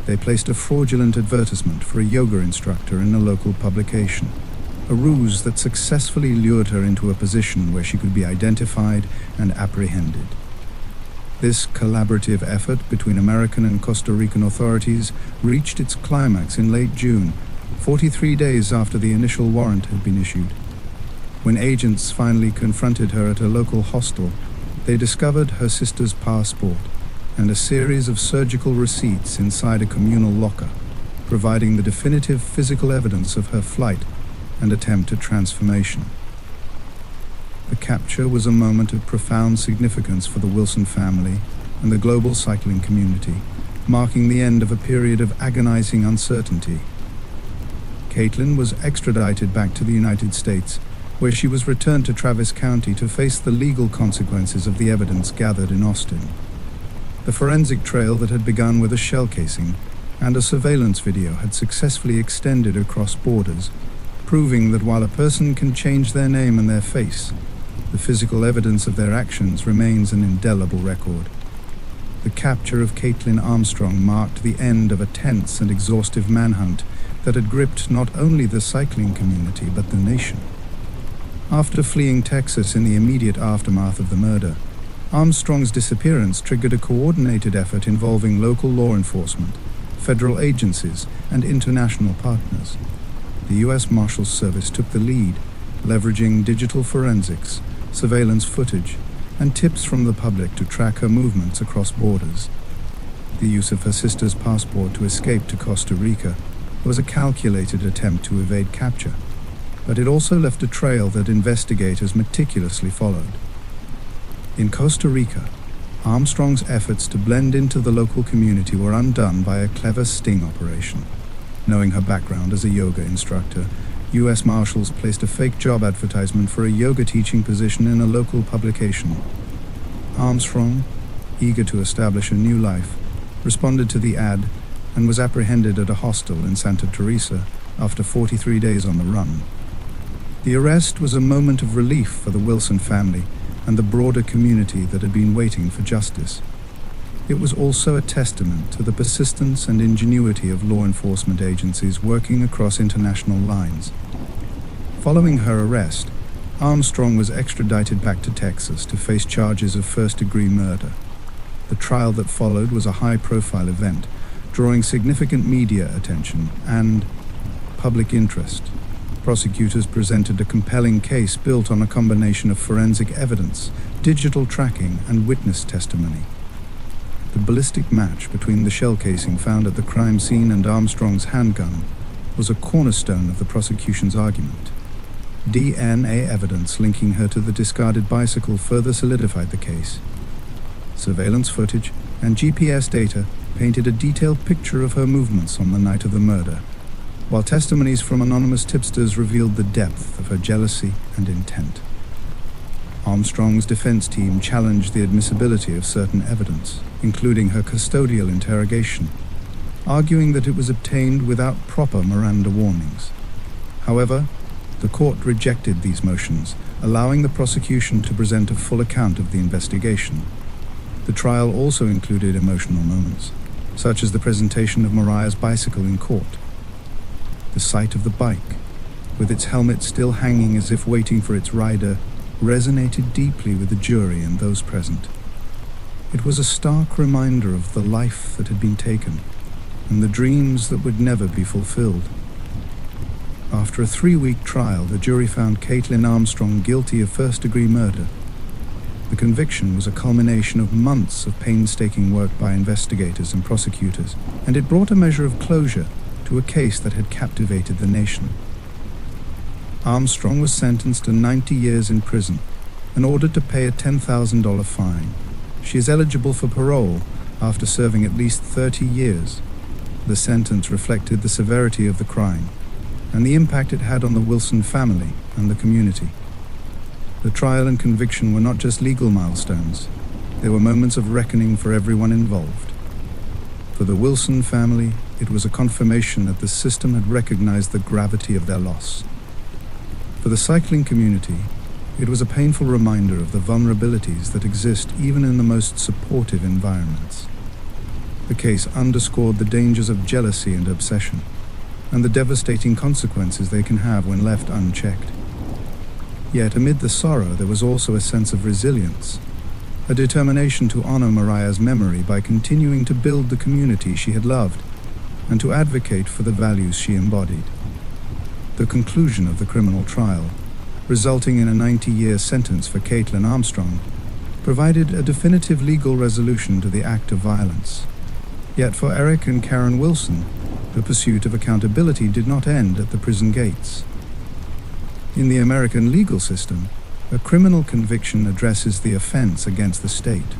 They placed a fraudulent advertisement for a yoga instructor in a local publication, a ruse that successfully lured her into a position where she could be identified and apprehended. This collaborative effort between American and Costa Rican authorities reached its climax in late June, 43 days after the initial warrant had been issued. When agents finally confronted her at a local hostel, they discovered her sister's passport and a series of surgical receipts inside a communal locker, providing the definitive physical evidence of her flight and attempt at transformation. The capture was a moment of profound significance for the Wilson family and the global cycling community, marking the end of a period of agonizing uncertainty. Kaitlin was extradited back to the United States, where she was returned to Travis County to face the legal consequences of the evidence gathered in Austin. The forensic trail that had begun with a shell casing and a surveillance video had successfully extended across borders, proving that while a person can change their name and their face, the physical evidence of their actions remains an indelible record. The capture of Kaitlin Armstrong marked the end of a tense and exhaustive manhunt that had gripped not only the cycling community but the nation. After fleeing Texas in the immediate aftermath of the murder, Armstrong's disappearance triggered a coordinated effort involving local law enforcement, federal agencies, and international partners. The U.S. Marshals Service took the lead, leveraging digital forensics, surveillance footage, and tips from the public to track her movements across borders. The use of her sister's passport to escape to Costa Rica was a calculated attempt to evade capture, but it also left a trail that investigators meticulously followed. In Costa Rica, Armstrong's efforts to blend into the local community were undone by a clever sting operation. Knowing her background as a yoga instructor, U.S. Marshals placed a fake job advertisement for a yoga teaching position in a local publication. Armstrong, eager to establish a new life, responded to the ad and was apprehended at a hostel in Santa Teresa after 43 days on the run. The arrest was a moment of relief for the Wilson family and the broader community that had been waiting for justice. It was also a testament to the persistence and ingenuity of law enforcement agencies working across international lines. Following her arrest, Armstrong was extradited back to Texas to face charges of first-degree murder. The trial that followed was a high-profile event, drawing significant media attention and public interest. Prosecutors presented a compelling case built on a combination of forensic evidence, digital tracking, and witness testimony. The ballistic match between the shell casing found at the crime scene and Armstrong's handgun was a cornerstone of the prosecution's argument. DNA evidence linking her to the discarded bicycle further solidified the case. Surveillance footage and GPS data painted a detailed picture of her movements on the night of the murder, while testimonies from anonymous tipsters revealed the depth of her jealousy and intent. Armstrong's defense team challenged the admissibility of certain evidence, including her custodial interrogation, arguing that it was obtained without proper Miranda warnings. However, the court rejected these motions, allowing the prosecution to present a full account of the investigation. The trial also included emotional moments, such as the presentation of Moriah's bicycle in court. The sight of the bike, with its helmet still hanging as if waiting for its rider, resonated deeply with the jury and those present. It was a stark reminder of the life that had been taken, and the dreams that would never be fulfilled. After a 3-week trial, the jury found Kaitlin Armstrong guilty of first-degree murder. The conviction was a culmination of months of painstaking work by investigators and prosecutors, and it brought a measure of closure to a case that had captivated the nation. Armstrong was sentenced to 90 years in prison and ordered to pay a $10,000 fine. She is eligible for parole after serving at least 30 years. The sentence reflected the severity of the crime and the impact it had on the Wilson family and the community. The trial and conviction were not just legal milestones, they were moments of reckoning for everyone involved. For the Wilson family, it was a confirmation that the system had recognized the gravity of their loss. For the cycling community, it was a painful reminder of the vulnerabilities that exist even in the most supportive environments. The case underscored the dangers of jealousy and obsession, and the devastating consequences they can have when left unchecked. Yet amid the sorrow, there was also a sense of resilience, a determination to honor Moriah's memory by continuing to build the community she had loved and to advocate for the values she embodied. The conclusion of the criminal trial, resulting in a 90-year sentence for Kaitlin Armstrong, provided a definitive legal resolution to the act of violence. Yet for Eric and Karen Wilson, the pursuit of accountability did not end at the prison gates. In the American legal system, a criminal conviction addresses the offense against the state,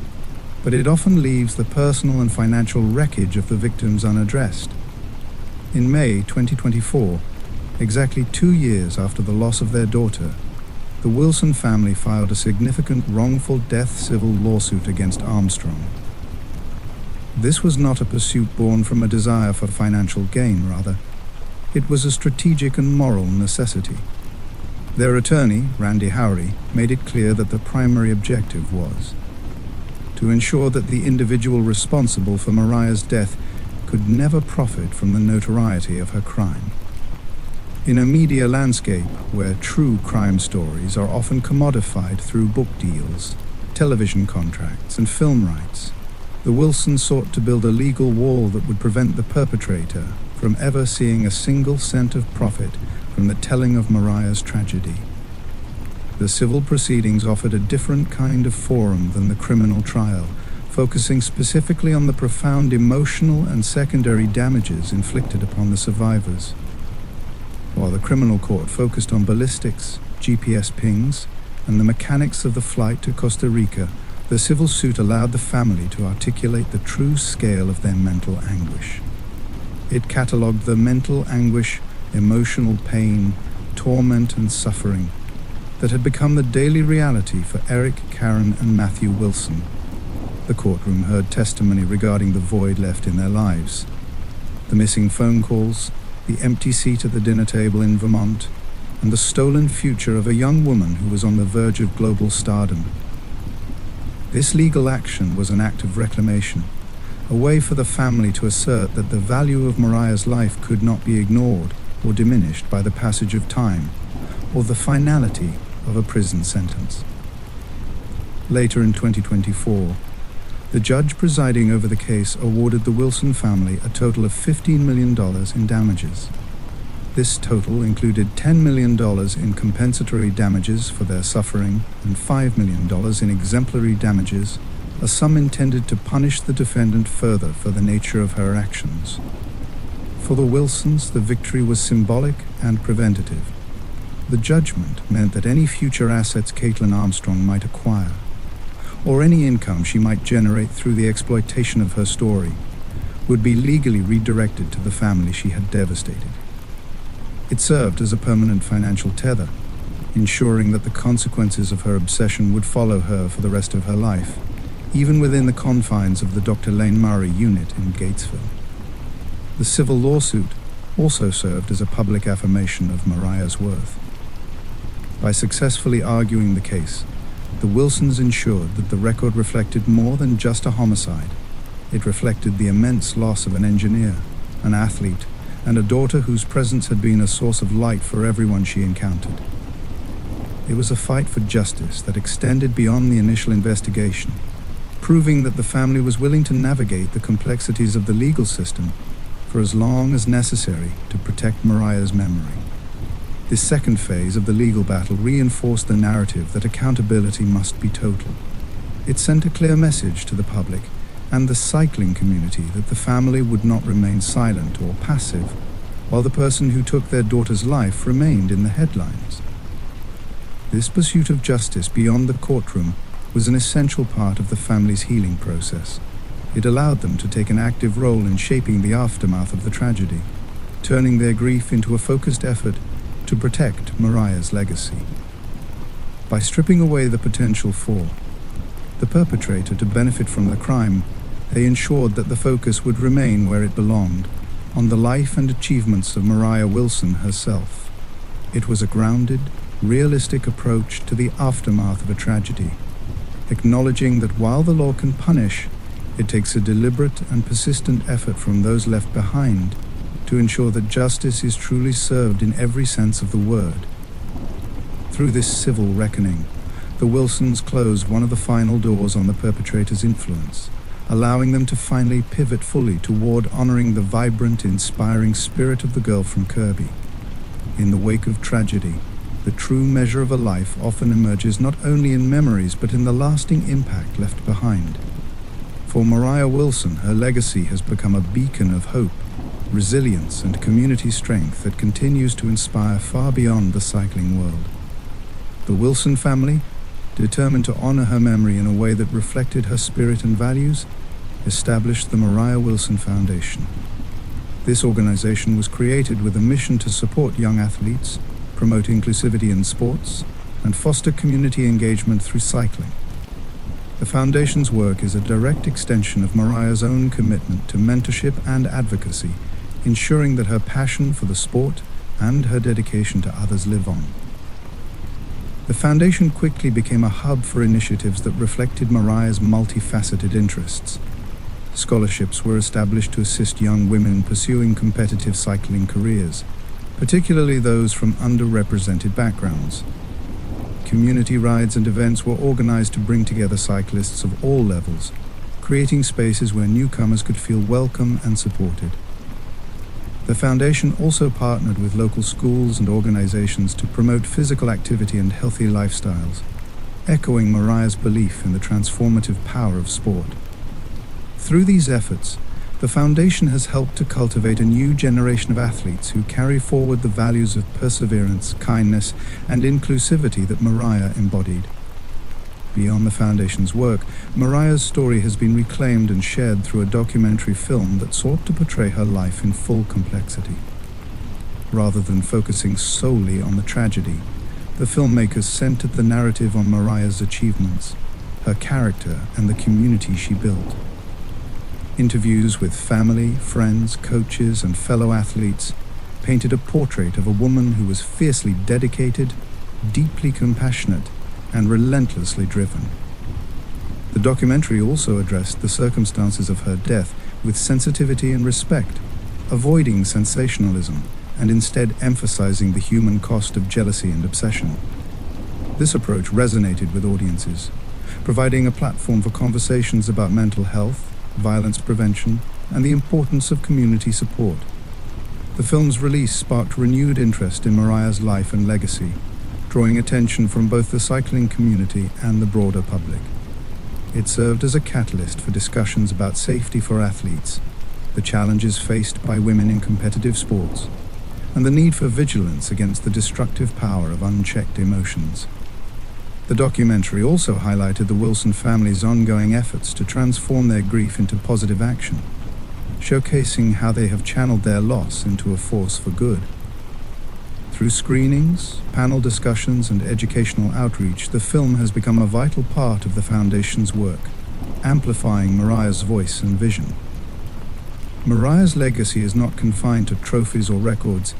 but it often leaves the personal and financial wreckage of the victims unaddressed. In May 2024, exactly 2 years after the loss of their daughter, the Wilson family filed a significant wrongful death civil lawsuit against Armstrong. This was not a pursuit born from a desire for financial gain, rather. It was a strategic and moral necessity. Their attorney, Randy Howry, made it clear that the primary objective was to ensure that the individual responsible for Moriah's death could never profit from the notoriety of her crime. In a media landscape where true crime stories are often commodified through book deals, television contracts, and film rights, the Wilsons sought to build a legal wall that would prevent the perpetrator from ever seeing a single cent of profit from the telling of Moriah's tragedy. The civil proceedings offered a different kind of forum than the criminal trial, focusing specifically on the profound emotional and secondary damages inflicted upon the survivors. While the criminal court focused on ballistics, GPS pings, and the mechanics of the flight to Costa Rica, the civil suit allowed the family to articulate the true scale of their mental anguish. It catalogued the mental anguish, emotional pain, torment, and suffering that had become the daily reality for Eric, Karen, and Matthew Wilson. The courtroom heard testimony regarding the void left in their lives, the missing phone calls, the empty seat at the dinner table in Vermont, and the stolen future of a young woman who was on the verge of global stardom. This legal action was an act of reclamation, a way for the family to assert that the value of Moriah's life could not be ignored or diminished by the passage of time or the finality of a prison sentence. Later in 2024, the judge presiding over the case awarded the Wilson family a total of $15 million in damages. This total included $10 million in compensatory damages for their suffering and $5 million in exemplary damages, a sum intended to punish the defendant further for the nature of her actions. For the Wilsons, the victory was symbolic and preventative. The judgment meant that any future assets Kaitlin Armstrong might acquire, or any income she might generate through the exploitation of her story, would be legally redirected to the family she had devastated. It served as a permanent financial tether, ensuring that the consequences of her obsession would follow her for the rest of her life, even within the confines of the Dr. Lane Murray unit in Gatesville. The civil lawsuit also served as a public affirmation of Moriah's worth. By successfully arguing the case, the Wilsons ensured that the record reflected more than just a homicide. It reflected the immense loss of an engineer, an athlete, and a daughter whose presence had been a source of light for everyone she encountered. It was a fight for justice that extended beyond the initial investigation, proving that the family was willing to navigate the complexities of the legal system for as long as necessary to protect Moriah's memory. This second phase of the legal battle reinforced the narrative that accountability must be total. It sent a clear message to the public and the cycling community that the family would not remain silent or passive while the person who took their daughter's life remained in the headlines. This pursuit of justice beyond the courtroom was an essential part of the family's healing process. It allowed them to take an active role in shaping the aftermath of the tragedy, turning their grief into a focused effort to protect Moriah's legacy. By stripping away the potential for the perpetrator to benefit from the crime, they ensured that the focus would remain where it belonged, on the life and achievements of Moriah Wilson herself. It was a grounded, realistic approach to the aftermath of a tragedy, acknowledging that while the law can punish, it takes a deliberate and persistent effort from those left behind to ensure that justice is truly served in every sense of the word. Through this civil reckoning, the Wilsons closed one of the final doors on the perpetrator's influence, allowing them to finally pivot fully toward honoring the vibrant, inspiring spirit of the girl from Kirby. In the wake of tragedy, the true measure of a life often emerges not only in memories but in the lasting impact left behind. For Moriah Wilson, her legacy has become a beacon of hope, resilience, and community strength that continues to inspire far beyond the cycling world. The Wilson family, determined to honor her memory in a way that reflected her spirit and values, established the Moriah Wilson Foundation. This organization was created with a mission to support young athletes, promote inclusivity in sports, and foster community engagement through cycling. The Foundation's work is a direct extension of Moriah's own commitment to mentorship and advocacy, ensuring that her passion for the sport and her dedication to others live on. The Foundation quickly became a hub for initiatives that reflected Moriah's multifaceted interests. Scholarships were established to assist young women pursuing competitive cycling careers, particularly those from underrepresented backgrounds. Community rides and events were organized to bring together cyclists of all levels, creating spaces where newcomers could feel welcome and supported. The Foundation also partnered with local schools and organizations to promote physical activity and healthy lifestyles, echoing Moriah's belief in the transformative power of sport. Through these efforts, the Foundation has helped to cultivate a new generation of athletes who carry forward the values of perseverance, kindness, and inclusivity that Moriah embodied. Beyond the Foundation's work, Moriah's story has been reclaimed and shared through a documentary film that sought to portray her life in full complexity. Rather than focusing solely on the tragedy, the filmmakers centered the narrative on Moriah's achievements, her character, and the community she built. Interviews with family, friends, coaches, and fellow athletes painted a portrait of a woman who was fiercely dedicated, deeply compassionate, and relentlessly driven. The documentary also addressed the circumstances of her death with sensitivity and respect, avoiding sensationalism and instead emphasizing the human cost of jealousy and obsession. This approach resonated with audiences, providing a platform for conversations about mental health, violence prevention, and the importance of community support. The film's release sparked renewed interest in Moriah's life and legacy, drawing attention from both the cycling community and the broader public. It served as a catalyst for discussions about safety for athletes, the challenges faced by women in competitive sports, and the need for vigilance against the destructive power of unchecked emotions. The documentary also highlighted the Wilson family's ongoing efforts to transform their grief into positive action, showcasing how they have channeled their loss into a force for good. Through screenings, panel discussions, and educational outreach, the film has become a vital part of the Foundation's work, amplifying Moriah's voice and vision. Moriah's legacy is not confined to trophies or records.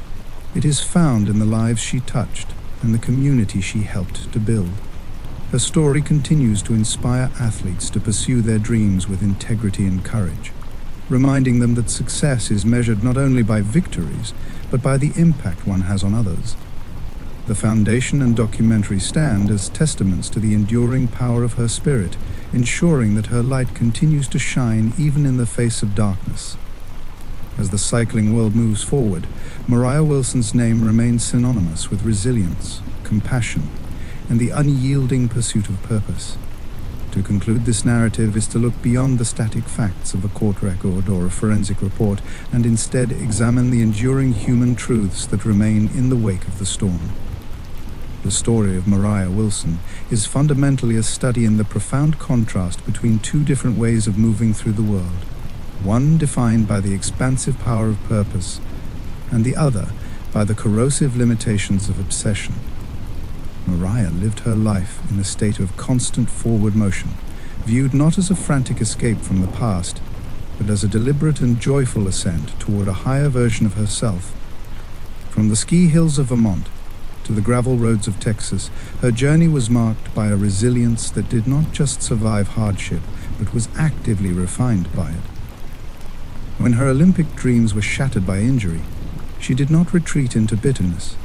It is found in the lives she touched and the community she helped to build. Her story continues to inspire athletes to pursue their dreams with integrity and courage. reminding them that success is measured not only by victories, but by the impact one has on others. The foundation and documentary stand as testaments to the enduring power of her spirit, ensuring that her light continues to shine even in the face of darkness. As the cycling world moves forward, Moriah Wilson's name remains synonymous with resilience, compassion, and the unyielding pursuit of purpose. To conclude this narrative is to look beyond the static facts of a court record or a forensic report and instead examine the enduring human truths that remain in the wake of the storm. The story of Moriah Wilson is fundamentally a study in the profound contrast between two different ways of moving through the world, one defined by the expansive power of purpose, and the other by the corrosive limitations of obsession. Moriah lived her life in a state of constant forward motion, viewed not as a frantic escape from the past, but as a deliberate and joyful ascent toward a higher version of herself. From the ski hills of Vermont to the gravel roads of Texas, her journey was marked by a resilience that did not just survive hardship, but was actively refined by it. When her Olympic dreams were shattered by injury, she did not retreat into bitterness.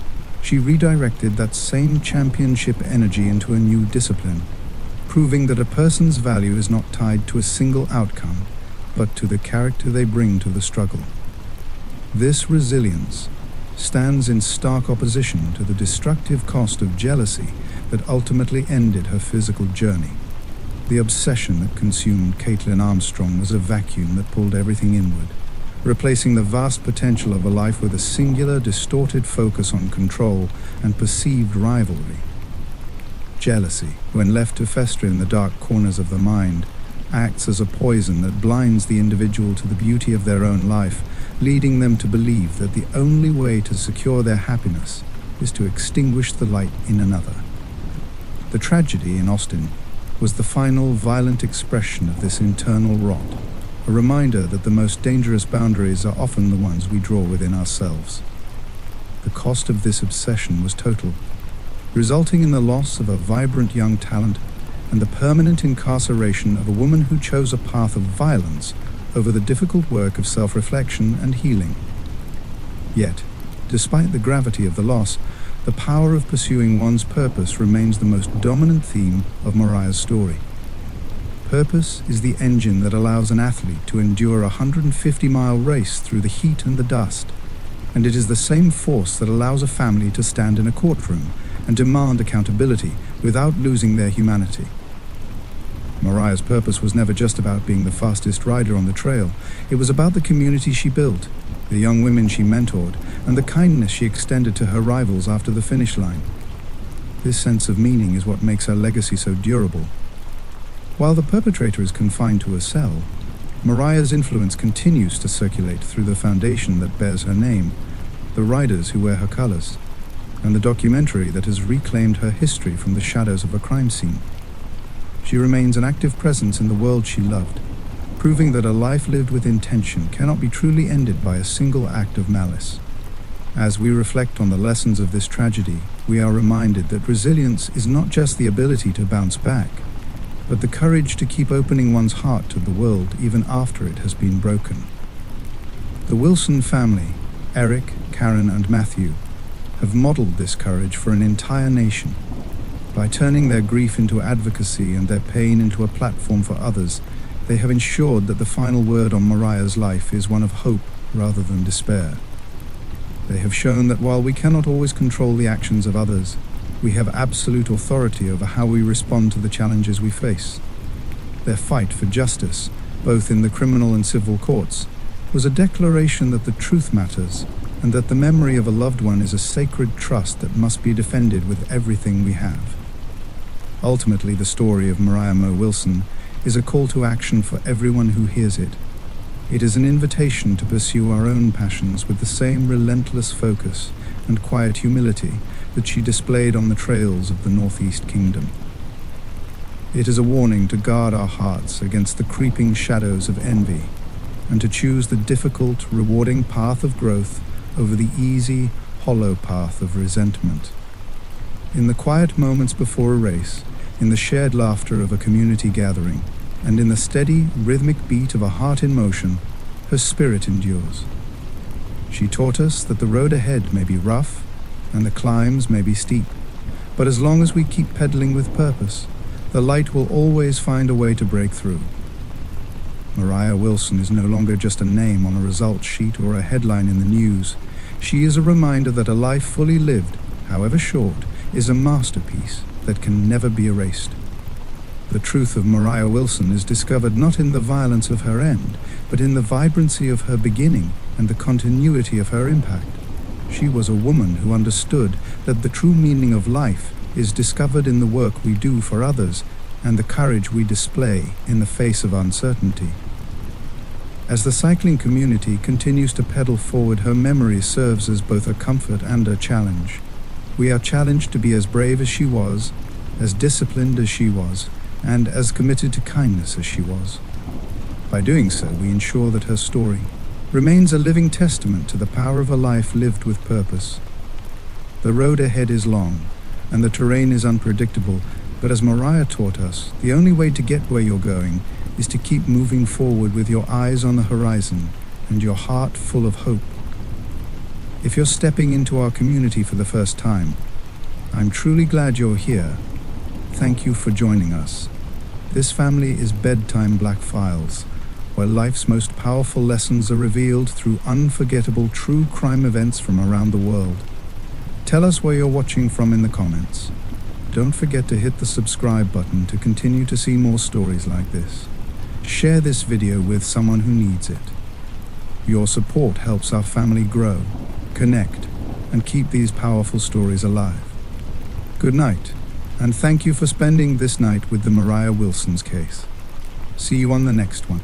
She redirected that same championship energy into a new discipline, proving that a person's value is not tied to a single outcome, but to the character they bring to the struggle. This resilience stands in stark opposition to the destructive cost of jealousy that ultimately ended her physical journey. The obsession that consumed Kaitlin Armstrong was a vacuum that pulled everything inward, replacing the vast potential of a life with a singular, distorted focus on control and perceived rivalry. Jealousy, when left to fester in the dark corners of the mind, acts as a poison that blinds the individual to the beauty of their own life, leading them to believe that the only way to secure their happiness is to extinguish the light in another. The tragedy in Austin was the final violent expression of this internal rot, a reminder that the most dangerous boundaries are often the ones we draw within ourselves. The cost of this obsession was total, resulting in the loss of a vibrant young talent and the permanent incarceration of a woman who chose a path of violence over the difficult work of self-reflection and healing. Yet, despite the gravity of the loss, the power of pursuing one's purpose remains the most dominant theme of Moriah's story. Purpose is the engine that allows an athlete to endure a 150-mile race through the heat and the dust, and it is the same force that allows a family to stand in a courtroom and demand accountability without losing their humanity. Moriah's purpose was never just about being the fastest rider on the trail. It was about the community she built, the young women she mentored, and the kindness she extended to her rivals after the finish line. This sense of meaning is what makes her legacy so durable. While the perpetrator is confined to a cell, Moriah's influence continues to circulate through the foundation that bears her name, the riders who wear her colors, and the documentary that has reclaimed her history from the shadows of a crime scene. She remains an active presence in the world she loved, proving that a life lived with intention cannot be truly ended by a single act of malice. As we reflect on the lessons of this tragedy, we are reminded that resilience is not just the ability to bounce back, but the courage to keep opening one's heart to the world even after it has been broken. The Wilson family, Eric, Karen, and Matthew, have modeled this courage for an entire nation. By turning their grief into advocacy and their pain into a platform for others, they have ensured that the final word on Moriah's life is one of hope rather than despair. They have shown that while we cannot always control the actions of others, we have absolute authority over how we respond to the challenges we face. Their fight for justice, both in the criminal and civil courts, was a declaration that the truth matters and that the memory of a loved one is a sacred trust that must be defended with everything we have. Ultimately, the story of Moriah Wilson is a call to action for everyone who hears it. It is an invitation to pursue our own passions with the same relentless focus and quiet humility that she displayed on the trails of the Northeast Kingdom. It is a warning to guard our hearts against the creeping shadows of envy and to choose the difficult, rewarding path of growth over the easy, hollow path of resentment. In the quiet moments before a race, in the shared laughter of a community gathering, and in the steady, rhythmic beat of a heart in motion, her spirit endures. She taught us that the road ahead may be rough and the climbs may be steep, but as long as we keep pedaling with purpose, the light will always find a way to break through. Moriah Wilson is no longer just a name on a results sheet or a headline in the news. She is a reminder that a life fully lived, however short, is a masterpiece that can never be erased. The truth of Moriah Wilson is discovered not in the violence of her end, but in the vibrancy of her beginning and the continuity of her impact. She was a woman who understood that the true meaning of life is discovered in the work we do for others and the courage we display in the face of uncertainty. As the cycling community continues to pedal forward, her memory serves as both a comfort and a challenge. We are challenged to be as brave as she was, as disciplined as she was, and as committed to kindness as she was. By doing so, we ensure that her story remains a living testament to the power of a life lived with purpose. The road ahead is long, and the terrain is unpredictable, but as Moriah taught us, the only way to get where you're going is to keep moving forward with your eyes on the horizon and your heart full of hope. If you're stepping into our community for the first time, I'm truly glad you're here. Thank you for joining us. This family is Bedtime Black Files, where life's most powerful lessons are revealed through unforgettable true crime events from around the world. Tell us where you're watching from in the comments. Don't forget to hit the subscribe button to continue to see more stories like this. Share this video with someone who needs it. Your support helps our family grow, connect, and keep these powerful stories alive. Good night, and thank you for spending this night with the Moriah Wilson's case. See you on the next one.